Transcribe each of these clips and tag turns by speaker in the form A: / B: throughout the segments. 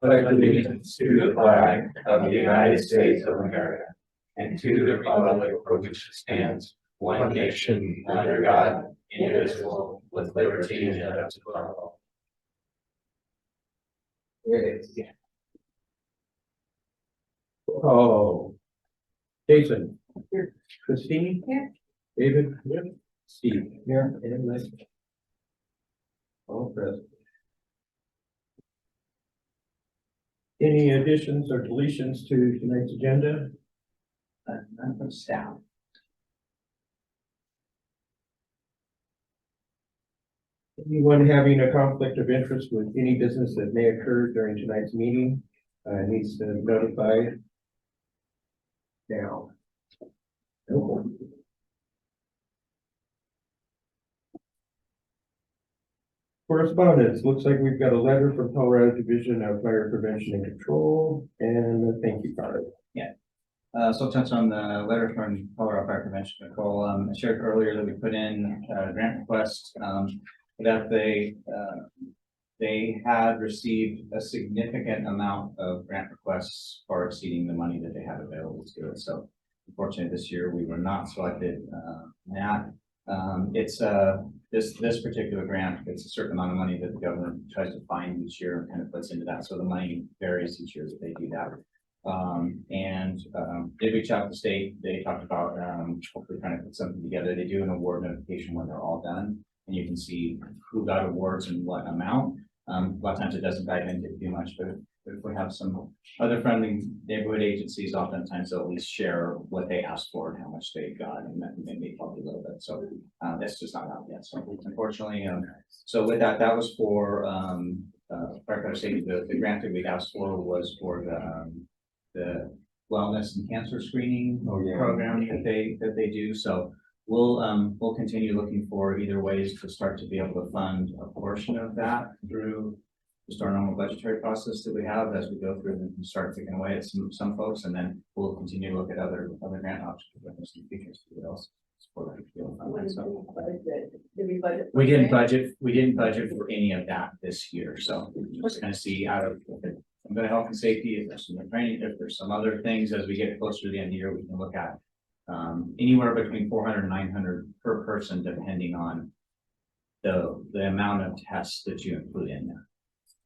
A: pledge allegiance to the flag of the United States of America and to the republic for which it stands, one nation, under God, indivisible, with liberty and justice for all. Oh, Jason. Here. Christine.
B: Here.
A: David. Here. Steve. Here. And Liz. All present. Any additions or deletions to tonight's agenda? None from staff. Anyone having a conflict of interest with any business that may occur during tonight's meeting needs to notify now. No. Correspondence, looks like we've got a letter from Colorado Division of Fire Prevention and Control and a thank you card.
C: So I'll touch on the letter from Colorado Fire Prevention and Control. I shared earlier that we put in a grant request that they had received a significant amount of grant requests far exceeding the money that they had available to it. So unfortunately this year we were not selected it's this particular grant, it's a certain amount of money that the government tries to find each year and kind of puts into that. So the money varies each year as they do that. Did reach out to the state. They talked about hopefully trying to put something together. They do an award notification when they're all done, and you can see who got awards and what amount. A lot of times it doesn't dive into it too much, but if we have some other friendly neighborhood agencies, oftentimes they'll at least share what they asked for and how much they got, and that may help a little bit. So that's just not out yet. So unfortunately, so with that, that was for firefighter safety. The grant that we asked for was for the wellness and cancer screening program that they do. So we'll continue looking for either ways to start to be able to fund a portion of that through just our normal budgetary process that we have as we go through and start taking away at some folks, and then we'll continue to look at other grant options in the future. We didn't budget for any of that this year, so we're just going to see out of some good health and safety, if there's some training, if there's some other things as we get closer to the end of the year, we can look at anywhere between 400 and 900 per person, depending on the amount of tests that you include in there.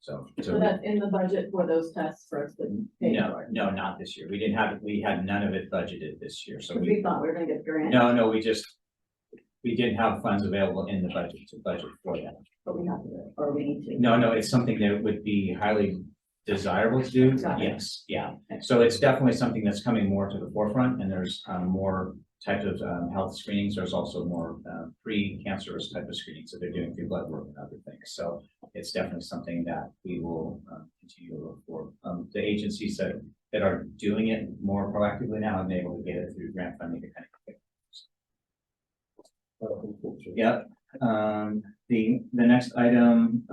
C: So
B: that's in the budget for those tests for us to pay for.
C: No, not this year. We had none of it budgeted this year. So
B: we thought we were going to get grant.
C: No, we didn't have funds available in the budget to budget for that.
B: But we have to, or we need to.
C: No, it's something that would be highly desirable to do. Yes, yeah. So it's definitely something that's coming more to the forefront, and there's more types of health screenings. There's also more pre-cancerous type of screenings that they're doing through blood work and other things. So it's definitely something that we will continue to look for. The agencies that are doing it more proactively now have been able to get it through grant funding to kind of get it. Yep. The next item,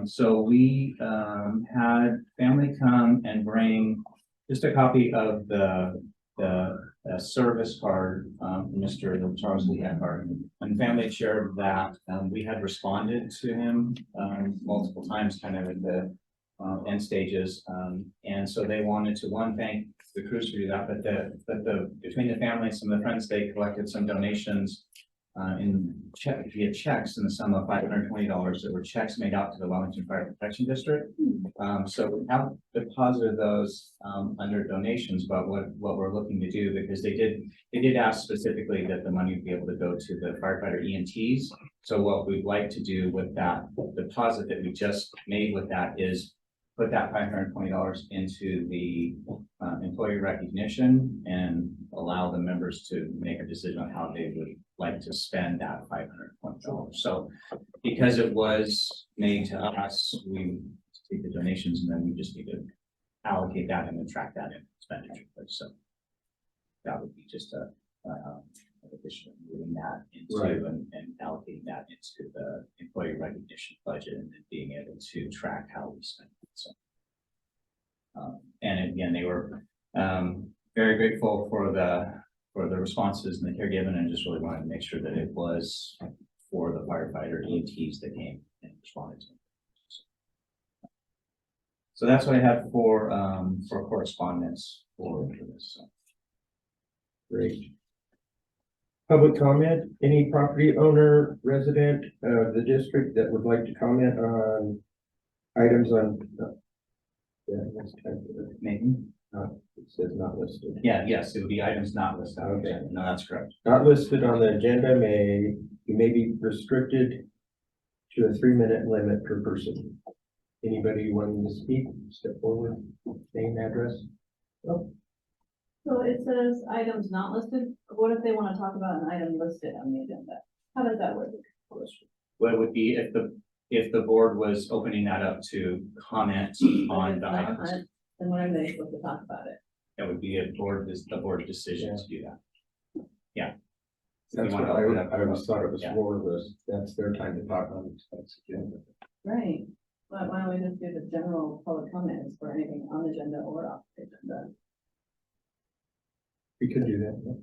C: so we had family come and bring just a copy of the service card from Mr. Charles Lee Eckhart, and family shared that we had responded to him multiple times kind of at the end stages, and so they wanted to thank the crews for that, but between the family and some of the friends, they collected some donations via checks in the sum of $520 that were checks made out to the Wellington Fire Protection District. So we have deposited those under donations, but what we're looking to do, because they did ask specifically that the money would be able to go to the firefighter EMTs. So what we'd like to do with that deposit that we just made with that is put that $520 into the employee recognition and allow the members to make a decision on how they would like to spend that $520. So because it was made to us, we take the donations and then we just need to allocate that and then track that in expenditure. So that would be just a addition of moving that into and allocating that into the employee recognition budget and then being able to track how we spend it. So and again, they were very grateful for the responses and the care given, and just really wanted to make sure that it was for the firefighter EMTs that came and responded to them. So that's what I had for correspondence for this. So.
D: Great. Public comment, any property owner, resident of the district that would like to comment on items on. Yeah, that's kind of,
C: Maybe.
D: it says not listed.
C: Yeah, yes, it would be items not listed.
D: Okay.
C: No, that's correct.
D: Not listed on the agenda you may be restricted to a 3-minute limit per person. Anybody wanting to speak, step forward, name, address? Oh,
B: So it says items not listed. What if they want to talk about an item listed on the agenda? How does that work?
C: What it would be if the board was opening that up to comment on the items,
B: Then when are they supposed to talk about it?
C: that would be a board decision to do that. Yeah. If you
D: that's
C: want
D: what
C: to open up-
D: I always thought it was
C: Yeah.
D: for was, that's their time to talk on this agenda.
B: Right. But why don't we just do the general public comments for anything on the agenda or off the agenda?
D: We could do that. Yeah.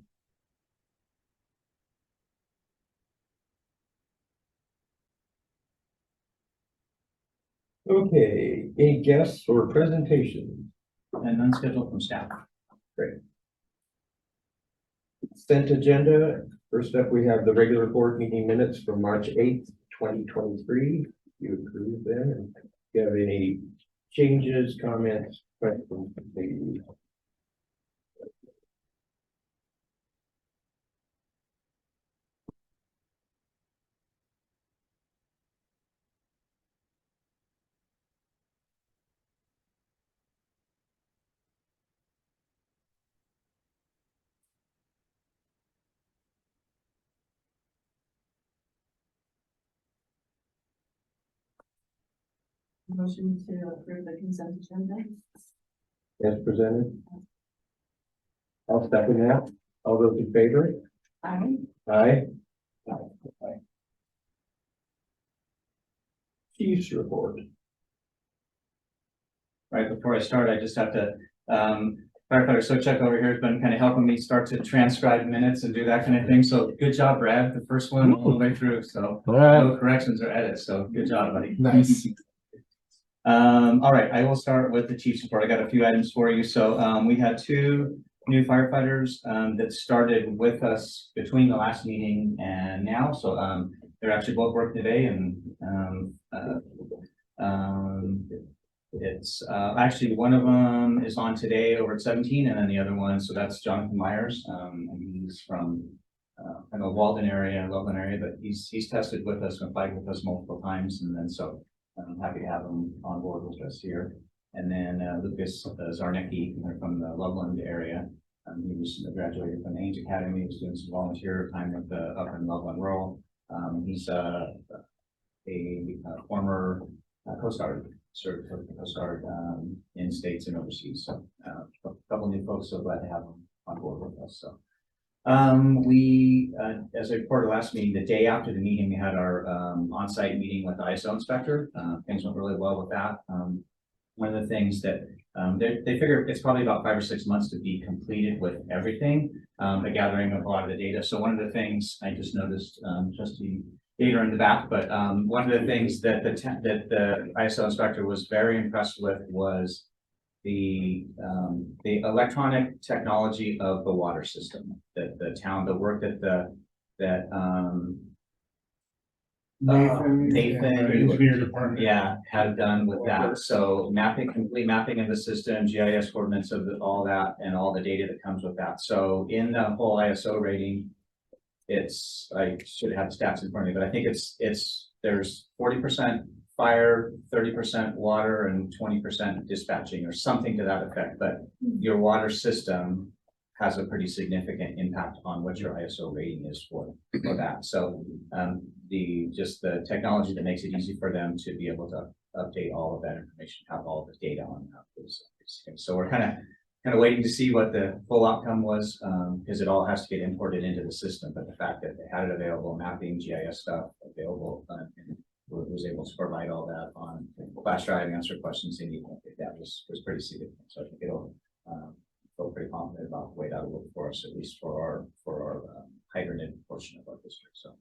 D: Okay, any guests or presentations?
C: And none scheduled from staff.
D: Consent agenda, first up, we have the regular board meeting minutes from March 8th, 2023. You approve them, and if you have any changes, comments, questions, please.
B: Motion to approve the consent agenda.
D: As presented. I'll second that. All those in favor?
B: Aye.
D: Aye. Chiefs report.
C: Right, before I start, I just have to, firefighter Sochek over here has been kind of helping me start to transcribe minutes and do that kind of thing. So good job, Brad, the first one all the way through. So
E: All right,
C: no corrections or edits. So good job, buddy.
E: nice.
C: All right, I will start with the chief's report. I got a few items for you. So we had 2 new firefighters that started with us between the last meeting and now. So they're actually both working today, and it's actually one of them is on today over at 17, and then the other one, so that's Jonathan Myers, and he's from kind of Walden area, Loveland area, but he's tested with us and applied with us multiple times, and then so I'm happy to have him on board with us here. And then Lucas Zarnicki from the Loveland area. He recently graduated from the Ames Academy. He was doing some volunteer time with the up in Loveland Rural. He's a former Coast Guard, certified with the Coast Guard in states and overseas. So a couple new folks, so glad to have them on board with us. So we, as I reported last meeting, the day after the meeting, we had our on-site meeting with the ISO inspector. Things went really well with that. One of the things that they figure it's probably about 5 or 6 months to be completed with everything, the gathering of a lot of the data. So one of the things I just noticed, Trustee Gator in the back, but one of the things that the ISO inspector was very impressed with was the electronic technology of the water system, that the town, the work that Nathan,
E: Engineer department.
C: yeah, had done with that. So complete mapping of the system, GIS coordinates of all that, and all the data that comes with that. So in the whole ISO rating, I should have the stats in front of me, but I think there's 40% fire, 30% water, and 20% dispatching, or something to that effect. But your water system has a pretty significant impact on what your ISO rating is for that. So the technology that makes it easy for them to be able to update all of that information, have all the data on that is. So we're kind of waiting to see what the full outcome was, because it all has to get imported into the system. But the fact that they had it available, mapping, GIS stuff available, and was able to provide all that on flash drive, answer questions they need, that was pretty significant. So I think it'll feel pretty confident about the way that will work for us, at least for our hydrated portion of our district. So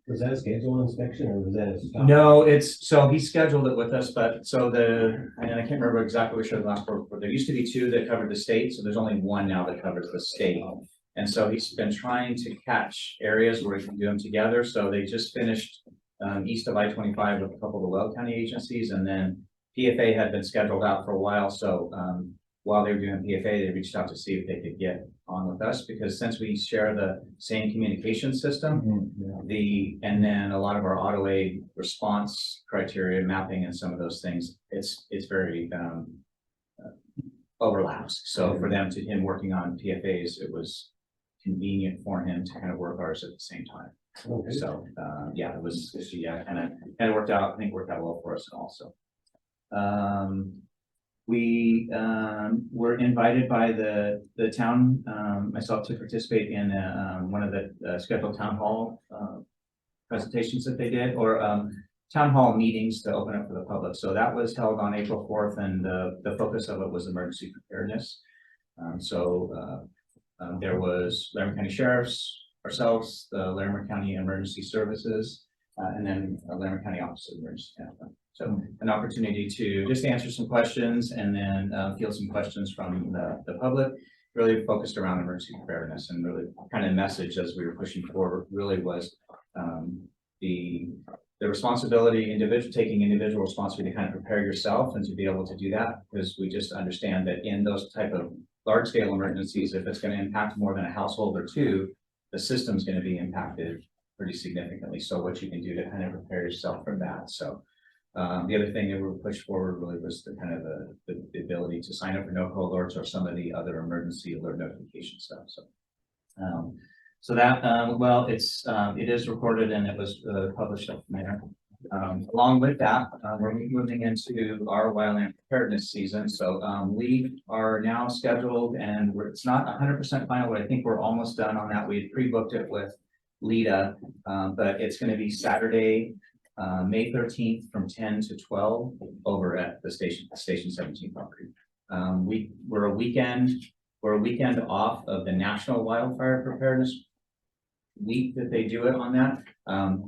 E: Was that a scheduled inspection or was that a stop?
C: No, it's, so he scheduled it with us, but so and I can't remember exactly which are the last four, but there used to be two that covered the state, so there's only one now that covers the state. And so he's been trying to catch areas where he can do them together, so they just finished east of I-25 with a couple of the Weld County agencies, and then PFA had been scheduled out for a while, so while they were doing PFA, they reached out to see if they could get on with us, because since we share the same communication system, and then a lot of our auto aid response criteria mapping and some of those things, it's very overlaps. So for him working on PFAs, it was convenient for him to kind of work ours at the same time.
E: Okay.
C: So yeah, it was kind of worked out. I think worked out well for us also. We were invited by the town, myself, to participate in one of the scheduled town hall presentations that they did, or town hall meetings to open up for the public. So that was held on April 4th, and the focus of it was emergency preparedness. There was Larimer County Sheriff's, ourselves, the Larimer County Emergency Services, and then Larimer County Office of Emergency Management. So an opportunity to just answer some questions and then field some questions from the public, really focused around emergency preparedness, and really kind of message as we were pushing forward really was the responsibility, taking individual responsibility to kind of prepare yourself and to be able to do that, because we just understand that in those type of large scale emergencies, if it's going to impact more than a household or two, the system's going to be impacted pretty significantly. So what you can do to kind of prepare yourself for that. So the other thing that we pushed forward really was the kind of the ability to sign up for no-call alerts or some of the other emergency alert notification stuff. So that well, it is recorded and it was published up there. Along with that, we're moving into our wildland preparedness season. So we are now scheduled, and it's not 100% final, but I think we're almost done on that. We had pre-booked it with Lita, but it's going to be Saturday, May 13th from 10 to 12 over at the station 17 property. We're a weekend off of the National Wildfire Preparedness Week that they do it on that.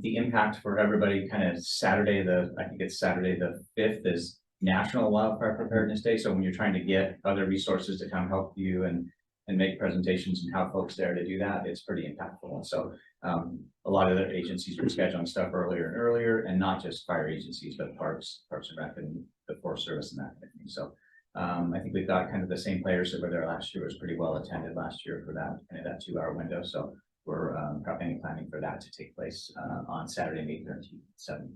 C: The impact for everybody kind of Saturday, I think it's Saturday the 5th is National Wildfire Preparedness Day. So when you're trying to get other resources to come help you and make presentations and have folks there to do that, it's pretty impactful. And so a lot of the agencies are scheduling stuff earlier and earlier, and not just fire agencies, but Parks and Rec and the Forest Service and that kind of thing. So I think we've got kind of the same players that were there last year. It was pretty well attended last year for that kind of that 2-hour window. So we're prepping and planning for that to take place on Saturday, May 13th, 7.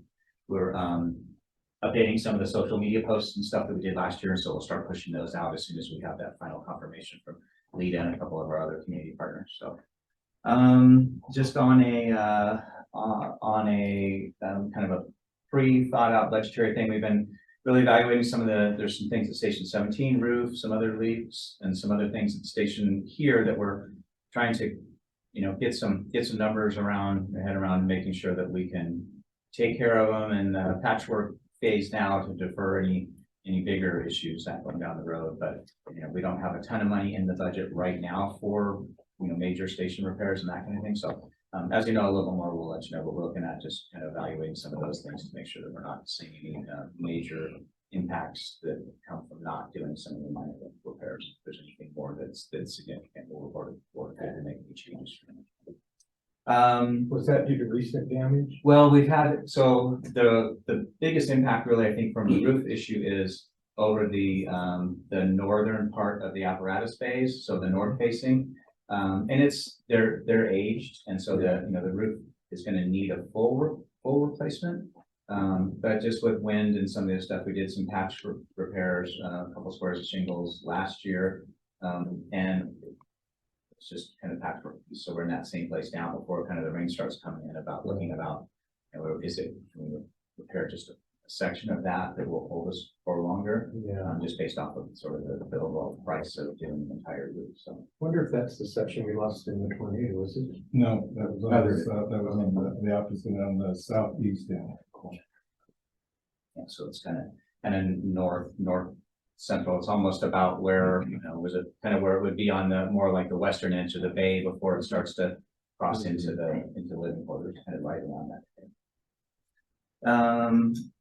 C: We're updating some of the social media posts and stuff that we did last year, so we'll start pushing those out as soon as we have that final confirmation from Lita and a couple of our other community partners. So just on a kind of a pre-thought out budgetary thing, we've been really evaluating some of there's some things at Station 17 roof, some other leaks, and some other things at the station here that we're trying to get some numbers around, head around, making sure that we can take care of them, and patchwork phase now to defer any bigger issues that going down the road. But we don't have a ton of money in the budget right now for major station repairs and that kind of thing. So as you know, a little more, we'll let you know. But we're looking at just kind of evaluating some of those things to make sure that we're not seeing any major impacts that come from not doing some of the minor repairs. If there's anything more that's significant, we'll report it forward and make any changes.
D: Was that due to recent damage?
C: Well, we've had, so the biggest impact really, I think, from the roof issue is over the northern part of the apparatus bays, so the north facing, and they're aged, and so the roof is going to need a full replacement. But just with wind and some of the stuff, we did some patch repairs, a couple squares of shingles last year, and it's just kind of patchwork. So we're in that same place now before kind of the rain starts coming in, looking about, can we repair just a section of that will hold us for longer?
D: Yeah.
C: Just based off of sort of the overall price of doing the entire roof. So
D: Wonder if that's the section we lost in the tornado, was it?
F: No, that was on the opposite on the southeast end.
C: yeah, so it's kind of north central. It's almost about where was it kind of where it would be on the more like the western edge of the bay before it starts to cross into the living quarters, kind of right around that.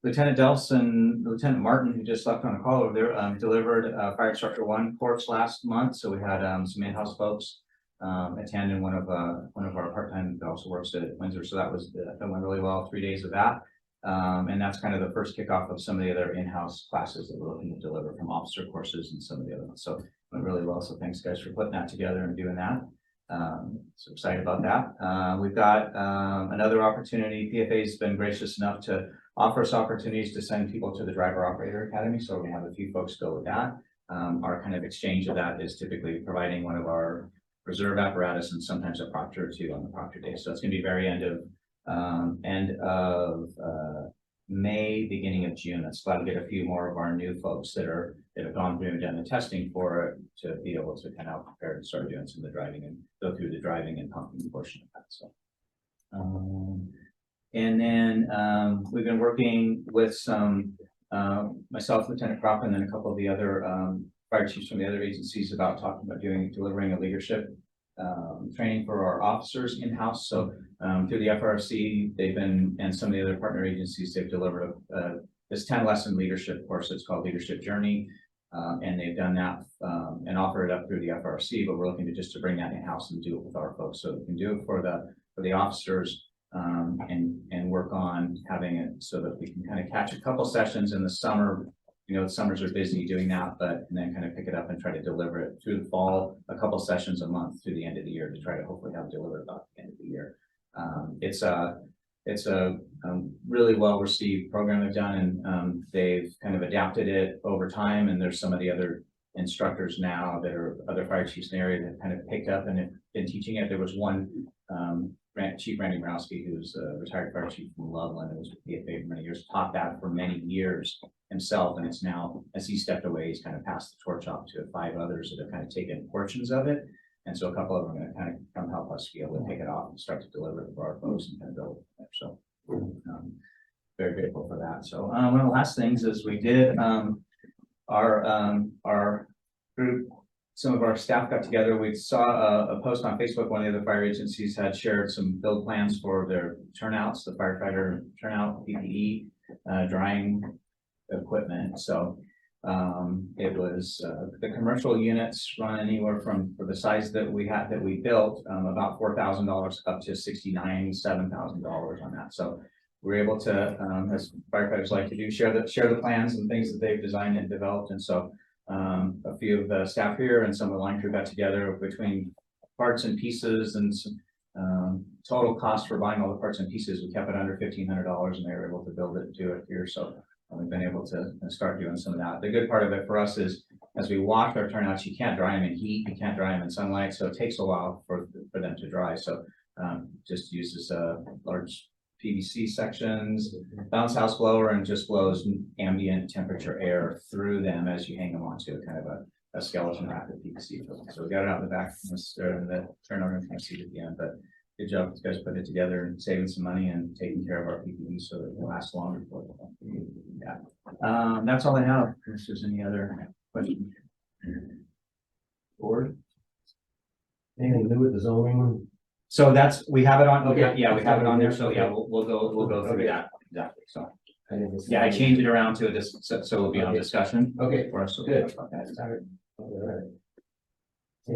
C: Lieutenant Delson, Lieutenant Martin, who just left on a call over there, delivered Fire Instructor 1 course last month. So we had some in-house folks attend, and one of our part-time that also works at Windsor. So that went really well. 3 days of that. And that's kind of the first kickoff of some of the other in-house classes that we're looking to deliver from officer courses and some of the other ones. So it went really well. So thanks guys for putting that together and doing that. So excited about that. We've got another opportunity. PFA has been gracious enough to offer us opportunities to send people to the Driver Operator Academy. So we're gonna have a few folks go with that. Our kind of exchange of that is typically providing one of our reserve apparatus and sometimes a proctor or two on the proctor day. So it's gonna be very end of May, beginning of June. That's glad to get a few more of our new folks that have gone through and done the testing for it to be able to kind of prepare to start doing some of the driving and go through the driving and pumping portion of that. So, and then we've been working with some myself, Lieutenant Crop, and then a couple of the other fire chiefs from the other agencies about talking about delivering a leadership training for our officers in-house. So through the FRC, and some of the other partner agencies, they've delivered this 10-lesson leadership course. It's called Leadership Journey. And they've done that and offer it up through the FRC, but we're looking to bring that in-house and do it with our folks. So we can do it for the officers and work on having it so that we can kind of catch a couple sessions in the summer. You know, the summers are busy doing that, and then kind of pick it up and try to deliver it through the fall, a couple sessions a month through the end of the year to try to hopefully have it delivered about the end of the year. It's a really well received program they've done, and they've kind of adapted it over time. And there's some of the other instructors now that are other fire chiefs in the area that kind of picked up and have been teaching it. There was one Chief Randy Morowski, who's a retired fire chief from Loveland, and was with PFA for many years, taught that for many years himself. And it's now, as he stepped away, he's kind of passed the torch off to 5 others that have kind of taken portions of it. And so a couple of them are going to kind of come help us be able to take it off and start to deliver it for our folks and kind of build it. So very grateful for that. So one of the last things is we did our group, some of our staff got together. We saw a post on Facebook. One of the other fire agencies had shared some build plans for their turnouts, the firefighter turnout, PPE, drying equipment. So it was the commercial units run anywhere from, for the size that we built, about $4,000 up to $7,000 on that. So we're able to, as firefighters like to do, share the plans and things that they've designed and developed. And so a few of the staff here and some of the line crew got together between parts and pieces and some total cost for buying all the parts and pieces. We kept it under $1,500, and they were able to build it and do it here. So we've been able to start doing some of that. The good part of it for us is, as we watch our turnouts, you can't dry them in heat, you can't dry them in sunlight, so it takes a while for them to dry. So just uses large PVC sections, bounce house blower, and just blows ambient temperature air through them as you hang them onto kind of a skeleton wrap of PVC. So we got it out in the back in the turnout room, kind of see it at the end. But good job, you guys putting it together and saving some money and taking care of our PPE so that it will last longer. Yeah, that's all I have. If there's any other questions, board.
E: Anything new with the zoning?
C: So we have it on. Okay, yeah, we have it on there. So yeah, we'll go through that exactly. So yeah, I changed it around to a so it'll be on discussion.
E: Okay,
C: for us. So
E: good.
C: About that.
E: All right.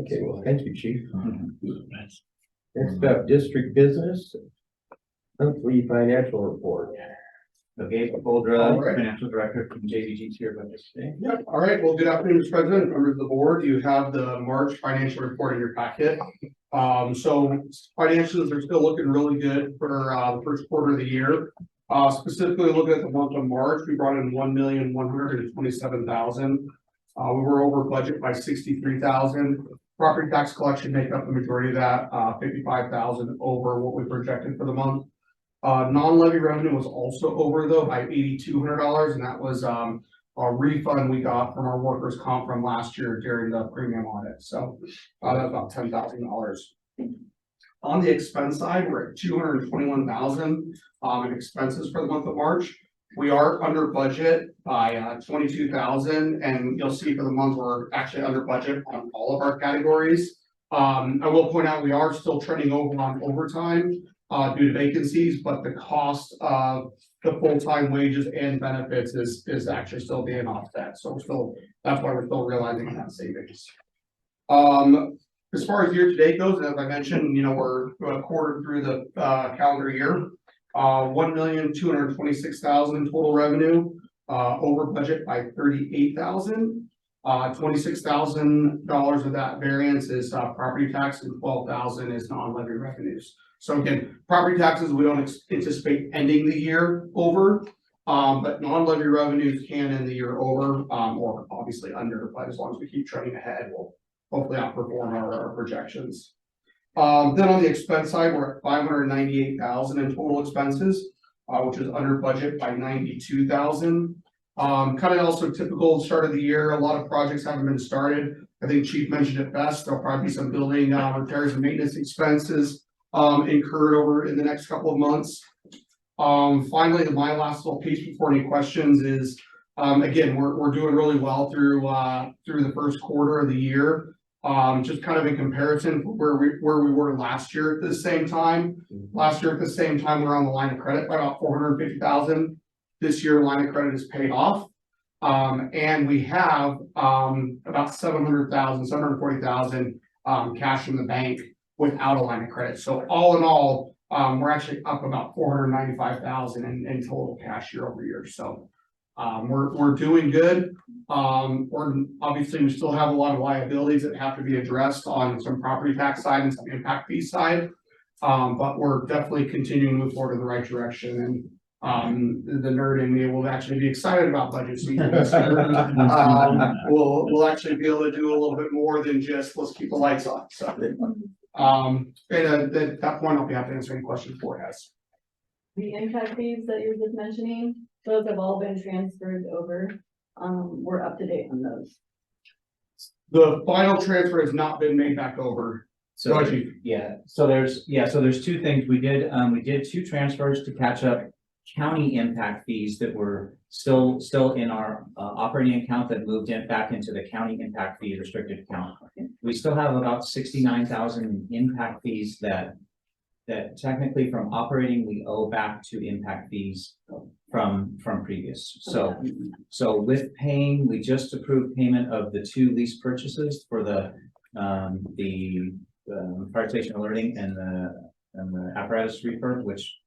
D: Okay, well, thank you, Chief. Next up, district business, monthly financial report.
C: Okay, Boldra,
G: All right.
C: Financial Director from JVG's here with us today.
G: Yeah, all right. Well, good afternoon, Mr. President, members of the board. You have the March financial report in your packet. So financials are still looking really good for the first quarter of the year. Specifically looking at the month of March, we brought in $1,127,000. We were over budget by $63,000. Property tax collection make up the majority of that, $55,000 over what we projected for the month. Non-levy revenue was also over though by $8,200, and that was a refund we got from our workers' comp from last year during the premium audit. So that's about $10,000. On the expense side, we're at $221,000 in expenses for the month of March. We are under budget by $22,000, and you'll see for the month we're actually under budget on all of our categories. I will point out, we are still trending over on overtime, due to vacancies, but the cost of the full-time wages and benefits is actually still being offset, so that's why we're still realizing that savings. As far as year-to-date goes, as I mentioned, we're a quarter through the, calendar year. 1,226,000 total revenue, over budget by 38,000. $26,000 of that variance is property tax and 12,000 is non-levy revenues. So again, property taxes, we don't anticipate ending the year over, but non-levy revenues can end the year over, or obviously under, but as long as we keep trending ahead, we'll hopefully outperform our projections. Then on the expense side, we're at 598,000 in total expenses, which is under budget by 92,000. Kind of also typical start of the year, a lot of projects haven't been started. I think Chief mentioned it best, there'll probably be some building repairs and maintenance expenses incurred over in the next couple of months. Finally, my last little piece before any questions is, again, we're doing really well through the first quarter of the year. Just kind of in comparison where we were last year at the same time. Last year at the same time, we were on the line of credit by about 450,000. This year, line of credit is paid off. And we have about 740,000 cash in the bank without a line of credit. So all in all, we're actually up about 495,000 in total cash year over year. So we're doing good. Obviously we still have a lot of liabilities that have to be addressed on some property tax side and some impact fee side. But we're definitely continuing to move forward in the right direction. And the nerd in me will actually be excited about budget season this year. We'll actually be able to do a little bit more than just let's keep the lights on. So and at that point, I'll be happy to answer any questions for us.
B: The impact fees that you were just mentioning, those have all been transferred over. We're up to date on those.
G: The final transfer has not been made back over.
C: So,
G: Go ahead, Chief.
C: so there's two things. We did 2 transfers to catch up county impact fees that were still in our operating account that moved back into the county impact fee restricted account. We still have about 69,000 impact fees that technically from operating we owe back to impact fees from previous. So with paying, we just approved payment of the 2 lease purchases for the fire station alerting and the apparatus refurb, which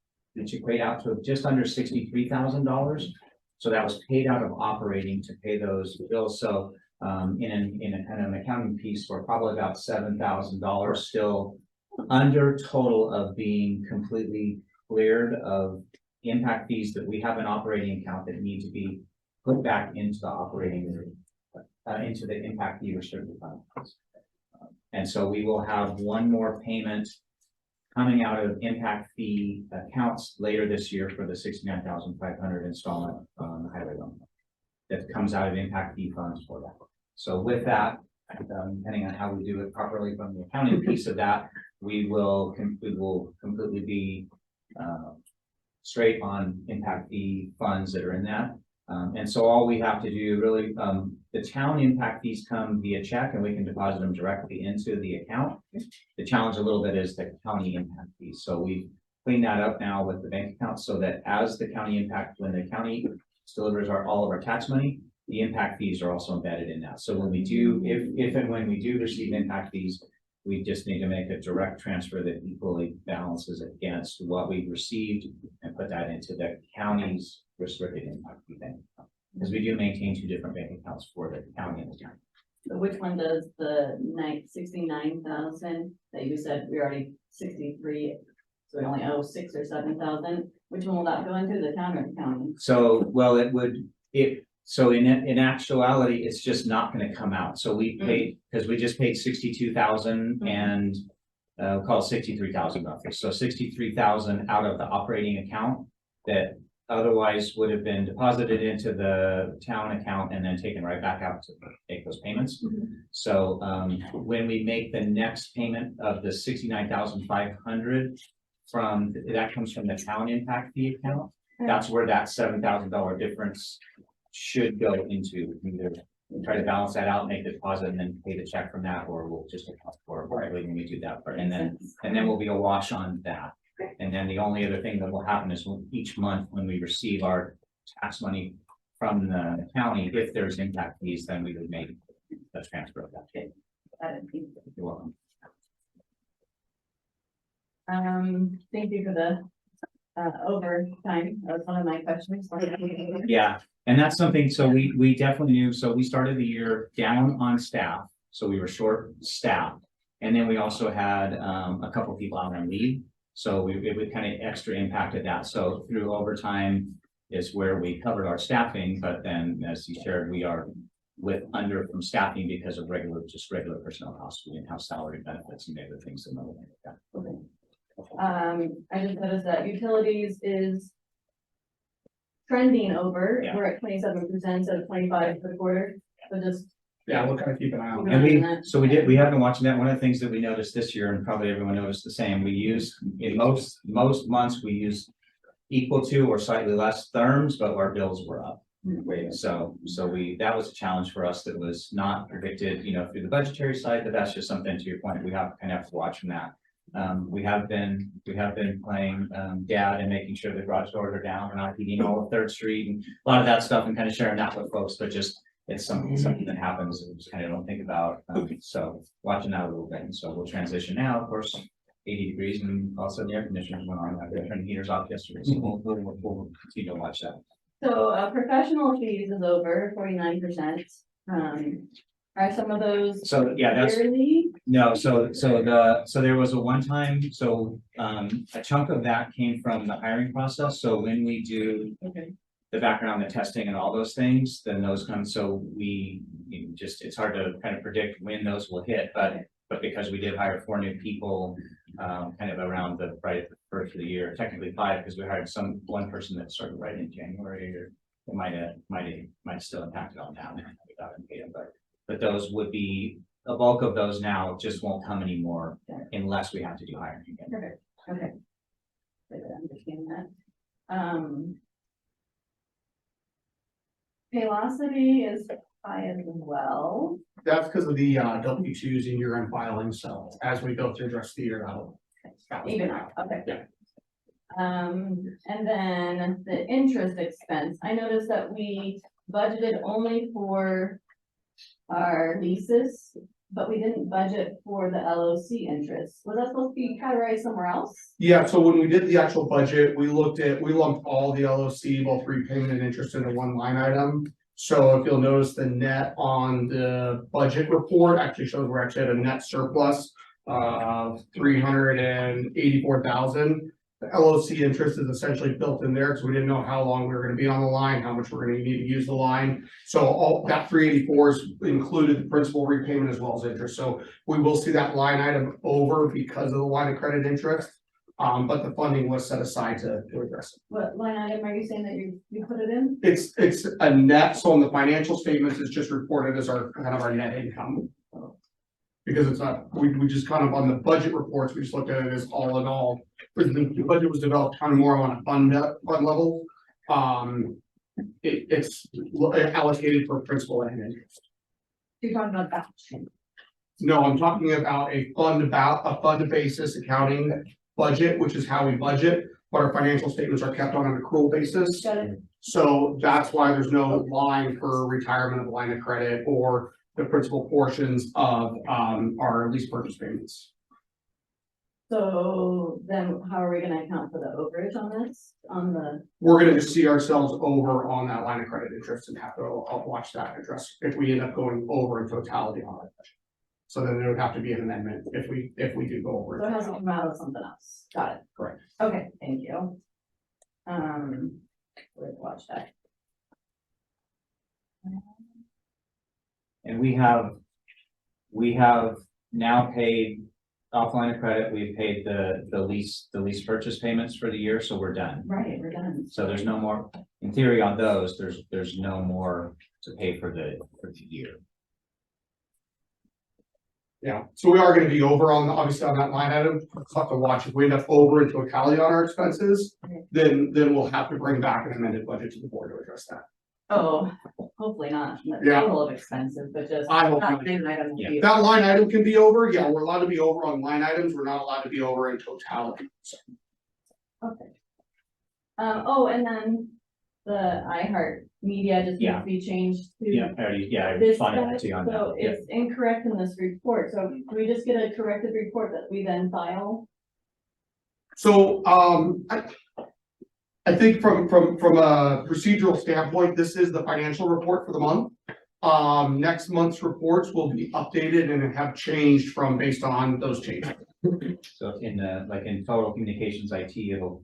C: equate out to just under $63,000. So that was paid out of operating to pay those bills. So in a kind of an accounting piece, we're probably about $7,000 still under total of being completely cleared of impact fees that we have an operating account that need to be put back into the operating into the impact fee restricted fund. And so we will have one more payment coming out of impact fee accounts later this year for the 69,500 installment on the highway loan that comes out of impact fee funds for that. So with that, depending on how we do it properly from the accounting piece of that, we will completely be straight on impact fee funds that are in that. And so all we have to do really, the town impact fees come via check and we can deposit them directly into the account. The challenge a little bit is the county impact fees. So we clean that up now with the bank account so that as the county impact, when the county delivers all of our tax money, the impact fees are also embedded in that. So when we do, if and when we do receive impact fees, we just need to make a direct transfer that equally balances against what we received and put that into the county's restricted impact fee bank account. Because we do maintain 2 different bank accounts for the county and the county.
B: So which one does the 69,000 that you said we already 63, so we only owe 6 or 7,000? Which one will that go into, the town or the county?
C: So, well, so in actuality, it's just not going to come out. So we paid, because we just paid 62,000 and we'll call it 63,000 roughly. So 63,000 out of the operating account that otherwise would have been deposited into the town account and then taken right back out to make those payments. So when we make the next payment of the 69,500 that comes from the town impact fee account, that's where that $7,000 difference should go into either try to balance that out, make the deposit and then pay the check from that, or we'll just account for it right when we do that part. And then we'll be a wash on that. And then the only other thing that will happen is each month when we receive our tax money from the county, if there's impact fees, then we would make the transfer of that. You're welcome.
B: Thank you for the overtime. That was one of my questions.
C: Yeah, and that's something, so we definitely knew, so we started the year down on staff, so we were short staffed. And then we also had a couple people out on leave, so it kind of extra impacted that. So through overtime is where we covered our staffing, but then as you shared, we are under from staffing because of regular personnel costs. We didn't have salary benefits and other things and other things like that.
B: Okay. I just noticed that utilities is trending over.
C: Yeah.
B: We're at 27% instead of 25 for the quarter. So just
G: Yeah, we'll kind of keep an eye on
C: And
G: that.
C: we have been watching that. One of the things that we noticed this year, and probably everyone noticed the same, we use, in most months, we use equal to or slightly less therms, but our bills were up. So that was a challenge for us that was not predicted, through the budgetary side, but that's just something, to your point, we have to watch from that. We have been playing dad and making sure the garage doors are down. We're not heating all of 3rd Street and a lot of that stuff, and kind of sharing that with folks, but just it's something that happens and we just kind of don't think about. So watching that a little bit, and so we'll transition now. Of course, 80 degrees, and all of a sudden the air conditioners went on. I turned the heaters off yesterday, so we'll continue to watch that.
B: so professional fees is over 49%. Are some of those
C: So yeah, that's
B: yearly?
C: no. So there was a one-time. So a chunk of that came from the hiring process. So when we do
B: Okay.
C: the background, the testing and all those things, then those come, so it's hard to kind of predict when those will hit, but because we did hire 4 new people, kind of around the first of the year, technically 5, because we hired one person that started right in January, or it might still impact it on now, without paid them, but those would be, the bulk of those now just won't come anymore unless we have to do hiring again.
B: Perfect. Okay. Good to understand that. Paylocity is high as well.
G: That's because of the W-2s and year-end filings, so as we go through the rest of the year, that'll.
B: Even out, okay.
G: Yeah.
B: And then the interest expense, I noticed that we budgeted only for our leases, but we didn't budget for the LOC interest. Was that supposed to be categorized somewhere else?
G: Yeah, so when we did the actual budget, we lumped all the LOC, both repayment and interest, into one line item. So if you'll notice, the net on the budget report actually shows we're actually at a net surplus of $384,000. The LOC interest is essentially built in there because we didn't know how long we were going to be on the line, how much we're going to need to use the line. So all that 384 is included the principal repayment as well as interest. So we will see that line item over because of the line of credit interest. But the funding was set aside to address it.
B: What line item are you saying that you put it in?
G: It's a net, so on the financial statements, it's just reported as our kind of our net income. Because it's not, we just kind of on the budget reports, we just looked at it as all in all. The budget was developed kind of more on a fund level. It's allocated for principal and interest.
B: You're talking about that.
G: No, I'm talking about a fund basis accounting budget, which is how we budget, but our financial statements are kept on an accrual basis.
B: Got it.
G: So that's why there's no line for retirement of line of credit or the principal portions of our lease purchase payments.
B: So then how are we gonna account for the overage on this,
G: We're gonna just see ourselves over on that line of credit interest and have to watch that address if we end up going over in totality on it. So then there would have to be an amendment if we do go over.
B: so it has to come out of something else. Got it.
G: Correct.
B: Okay, thank you. We'll watch that.
C: And we have now paid off line of credit. We've paid the lease purchase payments for the year, so we're done.
B: Right, we're done.
C: So there's no more, in theory on those, there's no more to pay for the year.
G: Yeah, so we are gonna be over obviously on that line item. We'll have to watch if we end up over in totality on our expenses, then we'll have to bring back an amended budget to the board to address that.
B: Oh, hopefully not the
G: Yeah.
B: total of expenses, but just.
G: I hope
B: that
G: not.
B: line item will be-
G: That line item can be over, yeah, we're allowed to be over on line items, we're not allowed to be over in totality, so.
B: Okay. Oh, and then the iHeart Media just needs
C: Yeah.
B: to be changed to.
C: Yeah, I already, I
B: This
C: responded
B: guy,
C: to you on
B: so
C: that. Yeah.
B: it's incorrect in this report, so can we just get a corrected report that we then file?
G: So, I think from a procedural standpoint, this is the financial report for the month. Next month's reports will be updated and have changed from based on those changes.
C: So in like in total communications IT, it'll,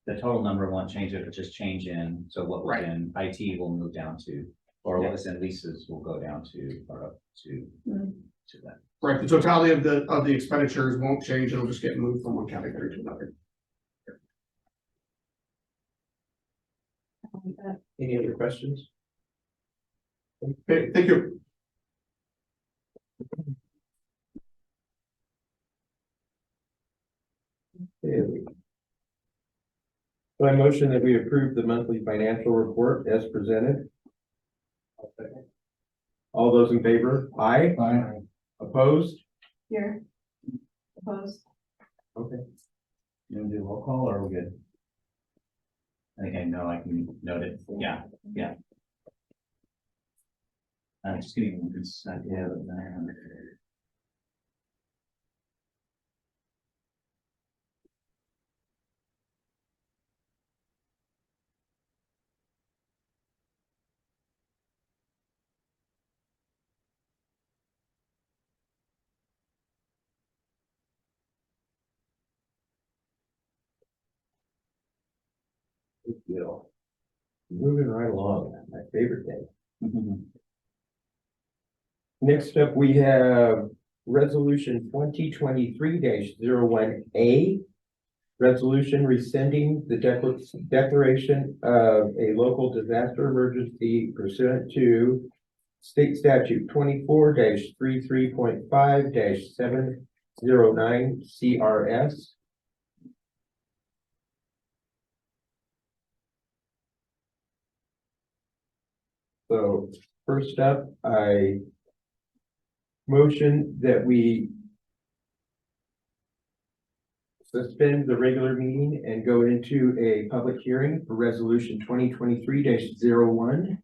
C: the total number won't change, it'll just change in, so what was
G: Right.
C: in IT will move down to, or what was in leases will go down to, or up to that.
G: Right, the totality of the expenditures won't change, it'll just get moved from one category to another.
D: Any other questions?
G: Okay, thank you.
D: Okay. So I motion that we approve the monthly financial report as presented. All those in favor? Aye.
F: Aye.
D: Opposed?
B: Here. Opposed?
D: Okay.
C: You want to do a roll call or are we good? I think I know I can note it. Yeah. Just give me one second.
D: Good deal. Moving right along, my favorite thing. Next up, we have resolution 2023-01A. Resolution rescinding the declaration of a local disaster emergency pursuant to state statute 24-33.5-709 CRS. So first up, I motion that we suspend the regular meeting and go into a public hearing for resolution 2023-01.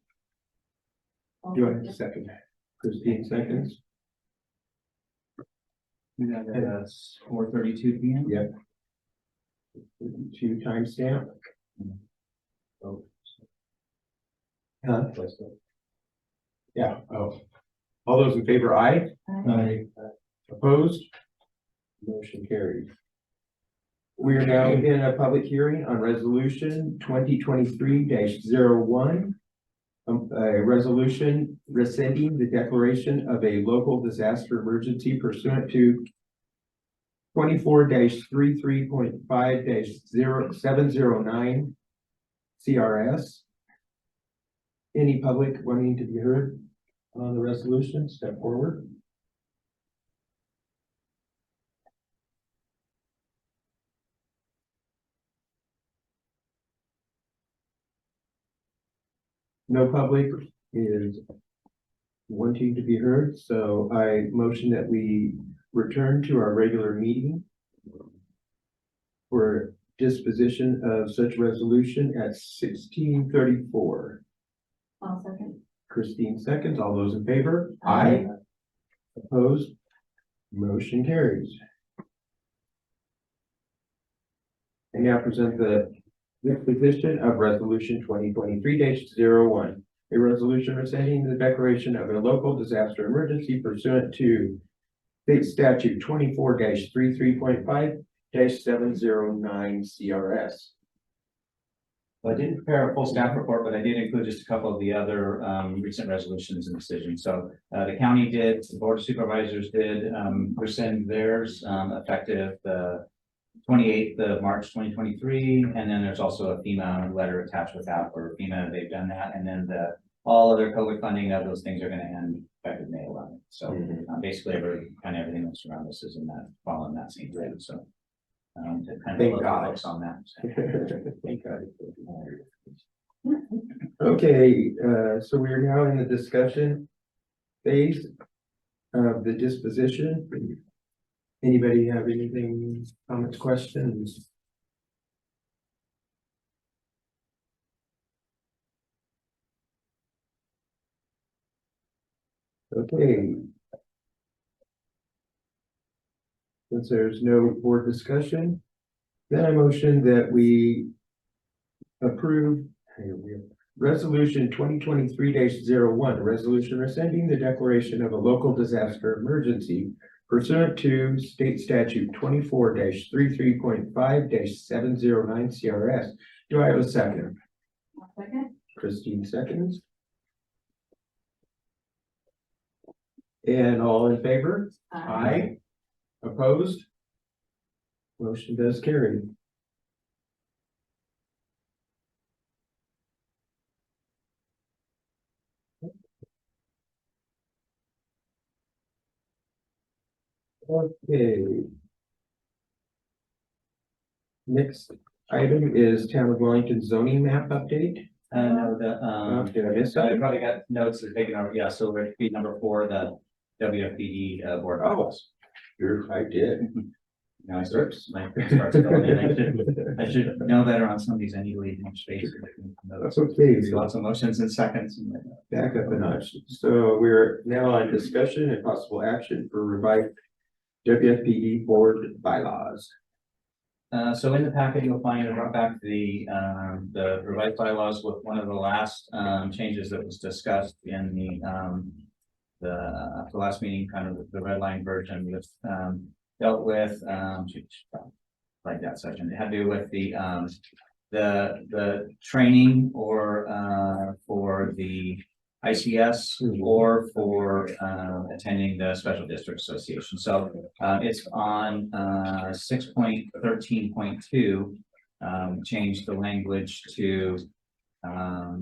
D: Do I have a second? Christine seconds.
C: That's 4:32 p.m.
D: Yep. 2 timestamp. Oh. Huh? Yeah, oh. All those in favor, aye.
F: Aye.
D: Opposed? Motion carried. We are now in a public hearing on resolution 2023-01. A resolution rescinding the declaration of a local disaster emergency pursuant to 24-33.5-0709 CRS. Any public wanting to be heard on the resolution, step forward. No public is wanting to be heard, so I motion that we return to our regular meeting for disposition of such resolution at 16:34.
B: I'll second.
D: Christine seconds. All those in favor? Aye. Opposed? Motion carries. I now present the disposition of resolution 2023-01. A resolution rescinding the declaration of a local disaster emergency pursuant to state statute 24-33.5-709 CRS.
C: Well, I didn't prepare a full staff report, but I did include just a couple of the other recent resolutions and decisions. So the county did, the board of supervisors did rescind theirs effective the 28th of March 2023, and then there's also a FEMA letter attached with that for FEMA. They've done that, and then all other COVID funding of those things are going to end effective May 11th. So basically, everything that's around us is in that following that same thread. So to kind of
D: Thank
C: look
D: God.
C: focus on that.
D: Thank God. Okay, so we are now in the discussion phase of the disposition. Anybody have anything, comments, questions? Okay. Since there's no board discussion, then I motion that we approve resolution 2023-01, a resolution rescinding the declaration of a local disaster emergency pursuant to state statute 24-33.5-709 CRS. Do I have a second?
B: Second.
D: Christine seconds. And all in favor? Aye. Opposed? Motion does carry. Okay. Next item is Town of Wellington zoning map update.
C: No,
D: Did I miss
C: I
D: something?
C: probably got notes that are taken over, yeah, so it'd be number 4, the WFPD board.
D: Oh. I did.
C: Now I start, my brain starts going in. I should know better on some of these. I need to leave more space.
D: That's okay.
C: There's lots of motions and seconds.
D: Back up a notch. So we're now on discussion and possible action for revised WFPD board bylaws.
C: So in the packet, you'll find I brought back the revised bylaws with one of the last changes that was discussed in the last meeting, kind of the red line version with dealt with like that section. It had to do with the training or for the ICS or for attending the Special District Association. So it's on 6.13.2, change the language to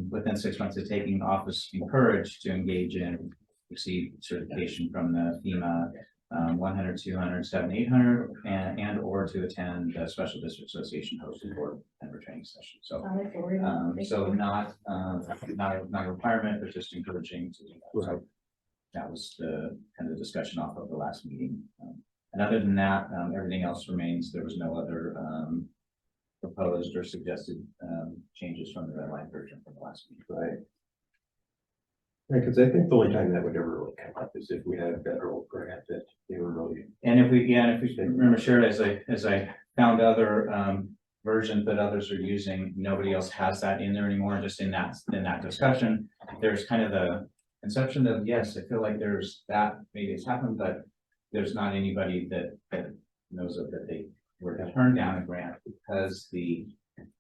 C: within 6 months of taking office, encouraged to engage in receive certification from the FEMA 100, 200, 700, 800, and or to attend the Special District Association hosted board member training session. So so not a requirement, but just encouraging to do that. So that was the kind of discussion off of the last meeting. And other than that, everything else remains. There was no other proposed or suggested changes from the red line version from the last meeting.
D: Right. Because I think the only time that would ever really come up is if we had a federal grant that they were really.
C: And if we remember, sure, as I found other versions that others are using, nobody else has that in there anymore. Just in that discussion, there's kind of the conception of, yes, I feel like there's that, maybe it's happened, but there's not anybody that knows of that they were to turn down a grant because the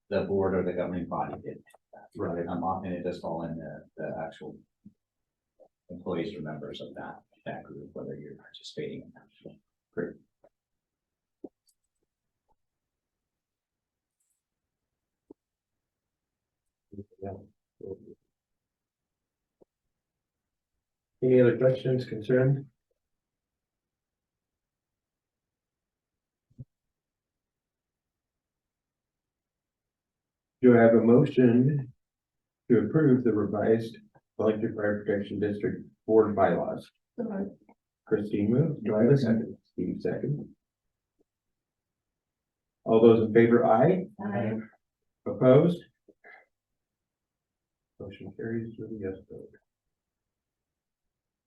C: board or the governing body did that.
D: Right.
C: Often it does fall in the actual employees or members of that group, whether you're participating in that. Great.
D: Any other questions, concerns? Do I have a motion to approve the revised Wellington Fire Protection District Board bylaws? Christine moves. Do I have a second? Steve second. All those in favor, aye.
B: Aye.
D: Opposed? Motion carries with a yes vote.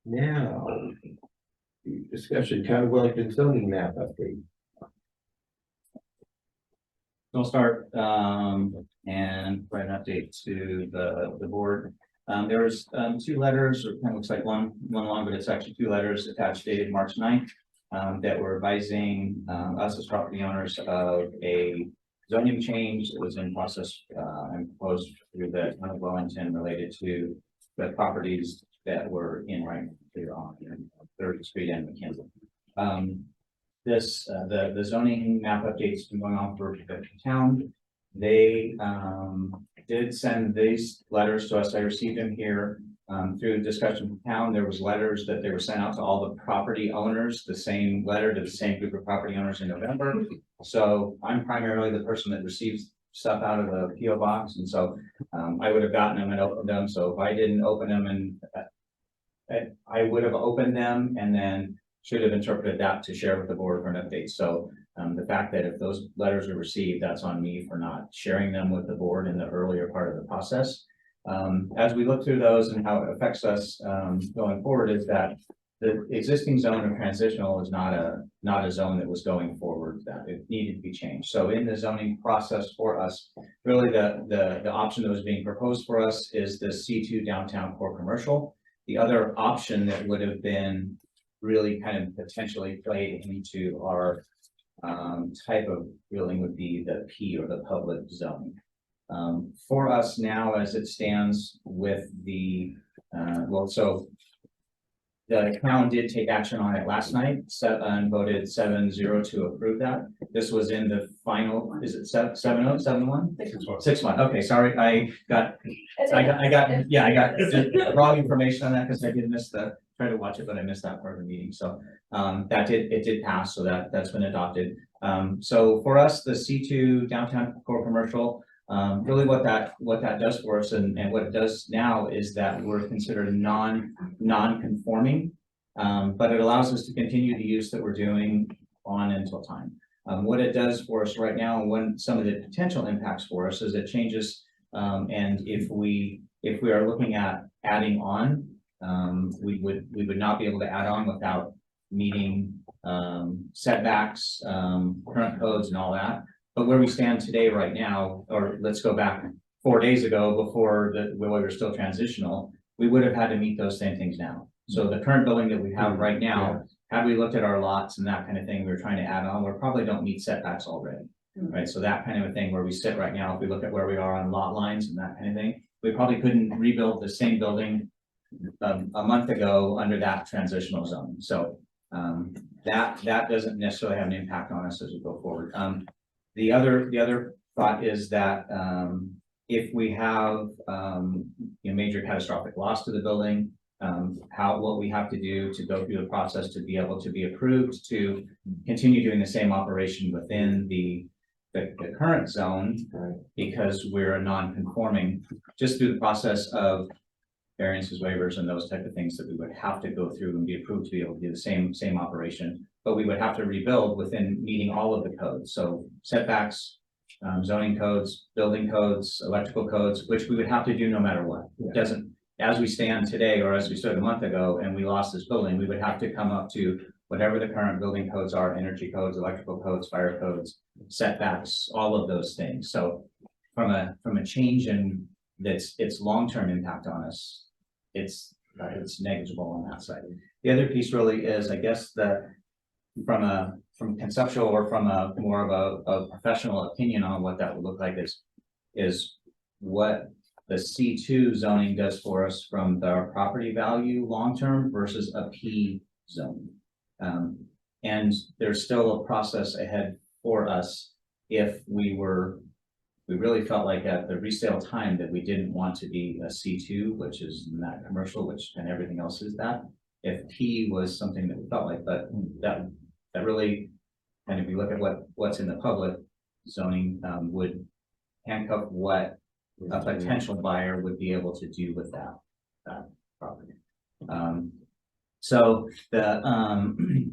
D: Now, the discussion, Town of Wellington zoning map update.
C: We'll start and provide an update to the board. There was 2 letters, or kind of looks like one long, but it's actually 2 letters attached dated March 9th that were advising us as property owners of a zoning change that was in process and proposed through the Town of Wellington related to the properties that were in right here on 3rd Street and McKinley. The zoning map updates been going on for the town. They did send these letters to us. I received them here through discussion with town. There was letters that they were sent out to all the property owners, the same letter to the same group of property owners in November. So I'm primarily the person that receives stuff out of the PO box, and so I would have gotten them and opened them. So if I didn't open them and I would have opened them and then should have interpreted that to share with the board for an update. So the fact that if those letters are received, that's on me for not sharing them with the board in the earlier part of the process. As we look through those and how it affects us going forward, is that the existing zone of transitional is not a zone that was going forward, that it needed to be changed. So in the zoning process for us, really the option that was being proposed for us is the C2 downtown core commercial. The other option that would have been really kind of potentially played into our type of building would be the P, or the public zone. For us now, as it stands with the, so the town did take action on it last night, and voted 7-0 to approve that. This was in the final, is it 7-0, 7-1? 6-1, okay, sorry, I got the wrong information on that, because I did miss tried to watch it, but I missed that part of the meeting, so it did pass, so that's been adopted. So for us, the C2 downtown core commercial, really what that does for us, and what it does now, is that we're considered non-conforming, but it allows us to continue the use that we're doing on until time. What it does for us right now, and when some of the potential impacts for us, is it changes, and if we are looking at adding on, we would not be able to add on without meeting setbacks, current codes and all that. But where we stand today right now, or let's go back 4 days ago, before when we were still transitional, we would have had to meet those same things now. So the current building that we have right now, had we looked at our lots and that kind of thing, we were trying to add on, we probably don't meet setbacks already. Right, so that kind of a thing where we sit right now, if we look at where we are on lot lines and that kind of thing, we probably couldn't rebuild the same building a month ago under that transitional zone. So that doesn't necessarily have an impact on us as we go forward. The other thought is that if we have major catastrophic loss to the building, what we have to do to go through the process to be able to be approved to continue doing the same operation within the current zone, because we're a non-conforming, just through the process of variances, waivers, and those type of things that we would have to go through and be approved to be able to do the same operation. But we would have to rebuild within meeting all of the codes. So setbacks, zoning codes, building codes, electrical codes, which we would have to do no matter what. It doesn't, as we stand today, or as we stood a month ago and we lost this building, we would have to come up to whatever the current building codes are, energy codes, electrical codes, fire codes, setbacks, all of those things. So from a change in its long-term impact on us, it's negligible on that side. The other piece really is, I guess, that from conceptual, or from a more of a professional opinion on what that would look like, is what the C2 zoning does for us from the property value long-term versus a P zone. And there's still a process ahead for us if we really felt like at the resale time that we didn't want to be a C2, which is not commercial, and everything else is that. If P was something that we felt like, but that really, and if you look at what's in the public zoning, would handcuff what a potential buyer would be able to do with that property. So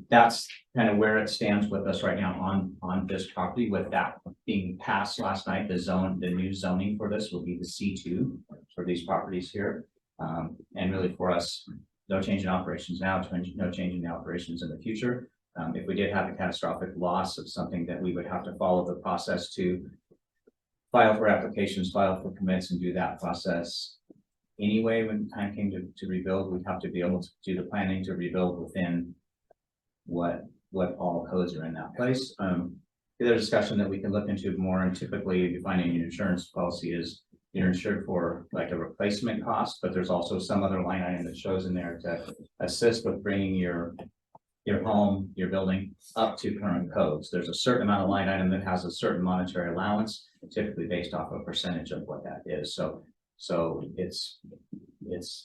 C: that's kind of where it stands with us right now on this property, with that being passed last night. The new zoning for this will be the C2 for these properties here. And really for us, no change in operations now, no change in the operations in the future. If we did have a catastrophic loss of something, that we would have to follow the process to file for applications, file for permits, and do that process. Anyway, when the time came to rebuild, we'd have to be able to do the planning to rebuild within what all codes are in that place. The other discussion that we can look into more, and typically defining your insurance policy, is you're insured for like a replacement cost, but there's also some other line item that shows in there to assist with bringing your home, your building up to current codes. There's a certain amount of line item that has a certain monetary allowance, typically based off a percentage of what that is. So it's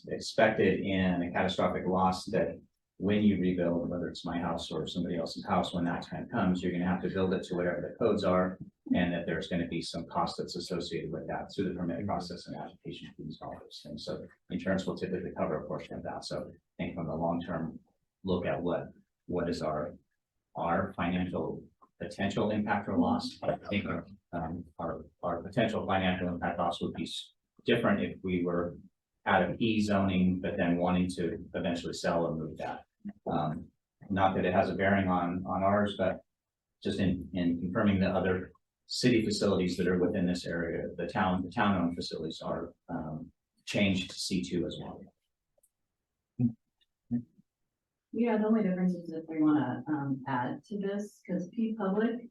C: expected in a catastrophic loss that when you rebuild, whether it's my house or somebody else's house, when that time comes, you're going to have to build it to whatever the codes are. and that there's going to be some cost that's associated with that through the permit process and application fees and all those things. So insurance will typically cover a portion of that. So I think from the long-term look at what is our financial potential impact or loss, I think our potential financial impact loss would be different if we were out of zoning, but then wanting to eventually sell or move that. Not that it has a bearing on ours, but just in confirming the other city facilities that are within this area, the town-owned facilities are changed to C2 as well.
B: Yeah, the only difference is if we wanna add to this, because P Public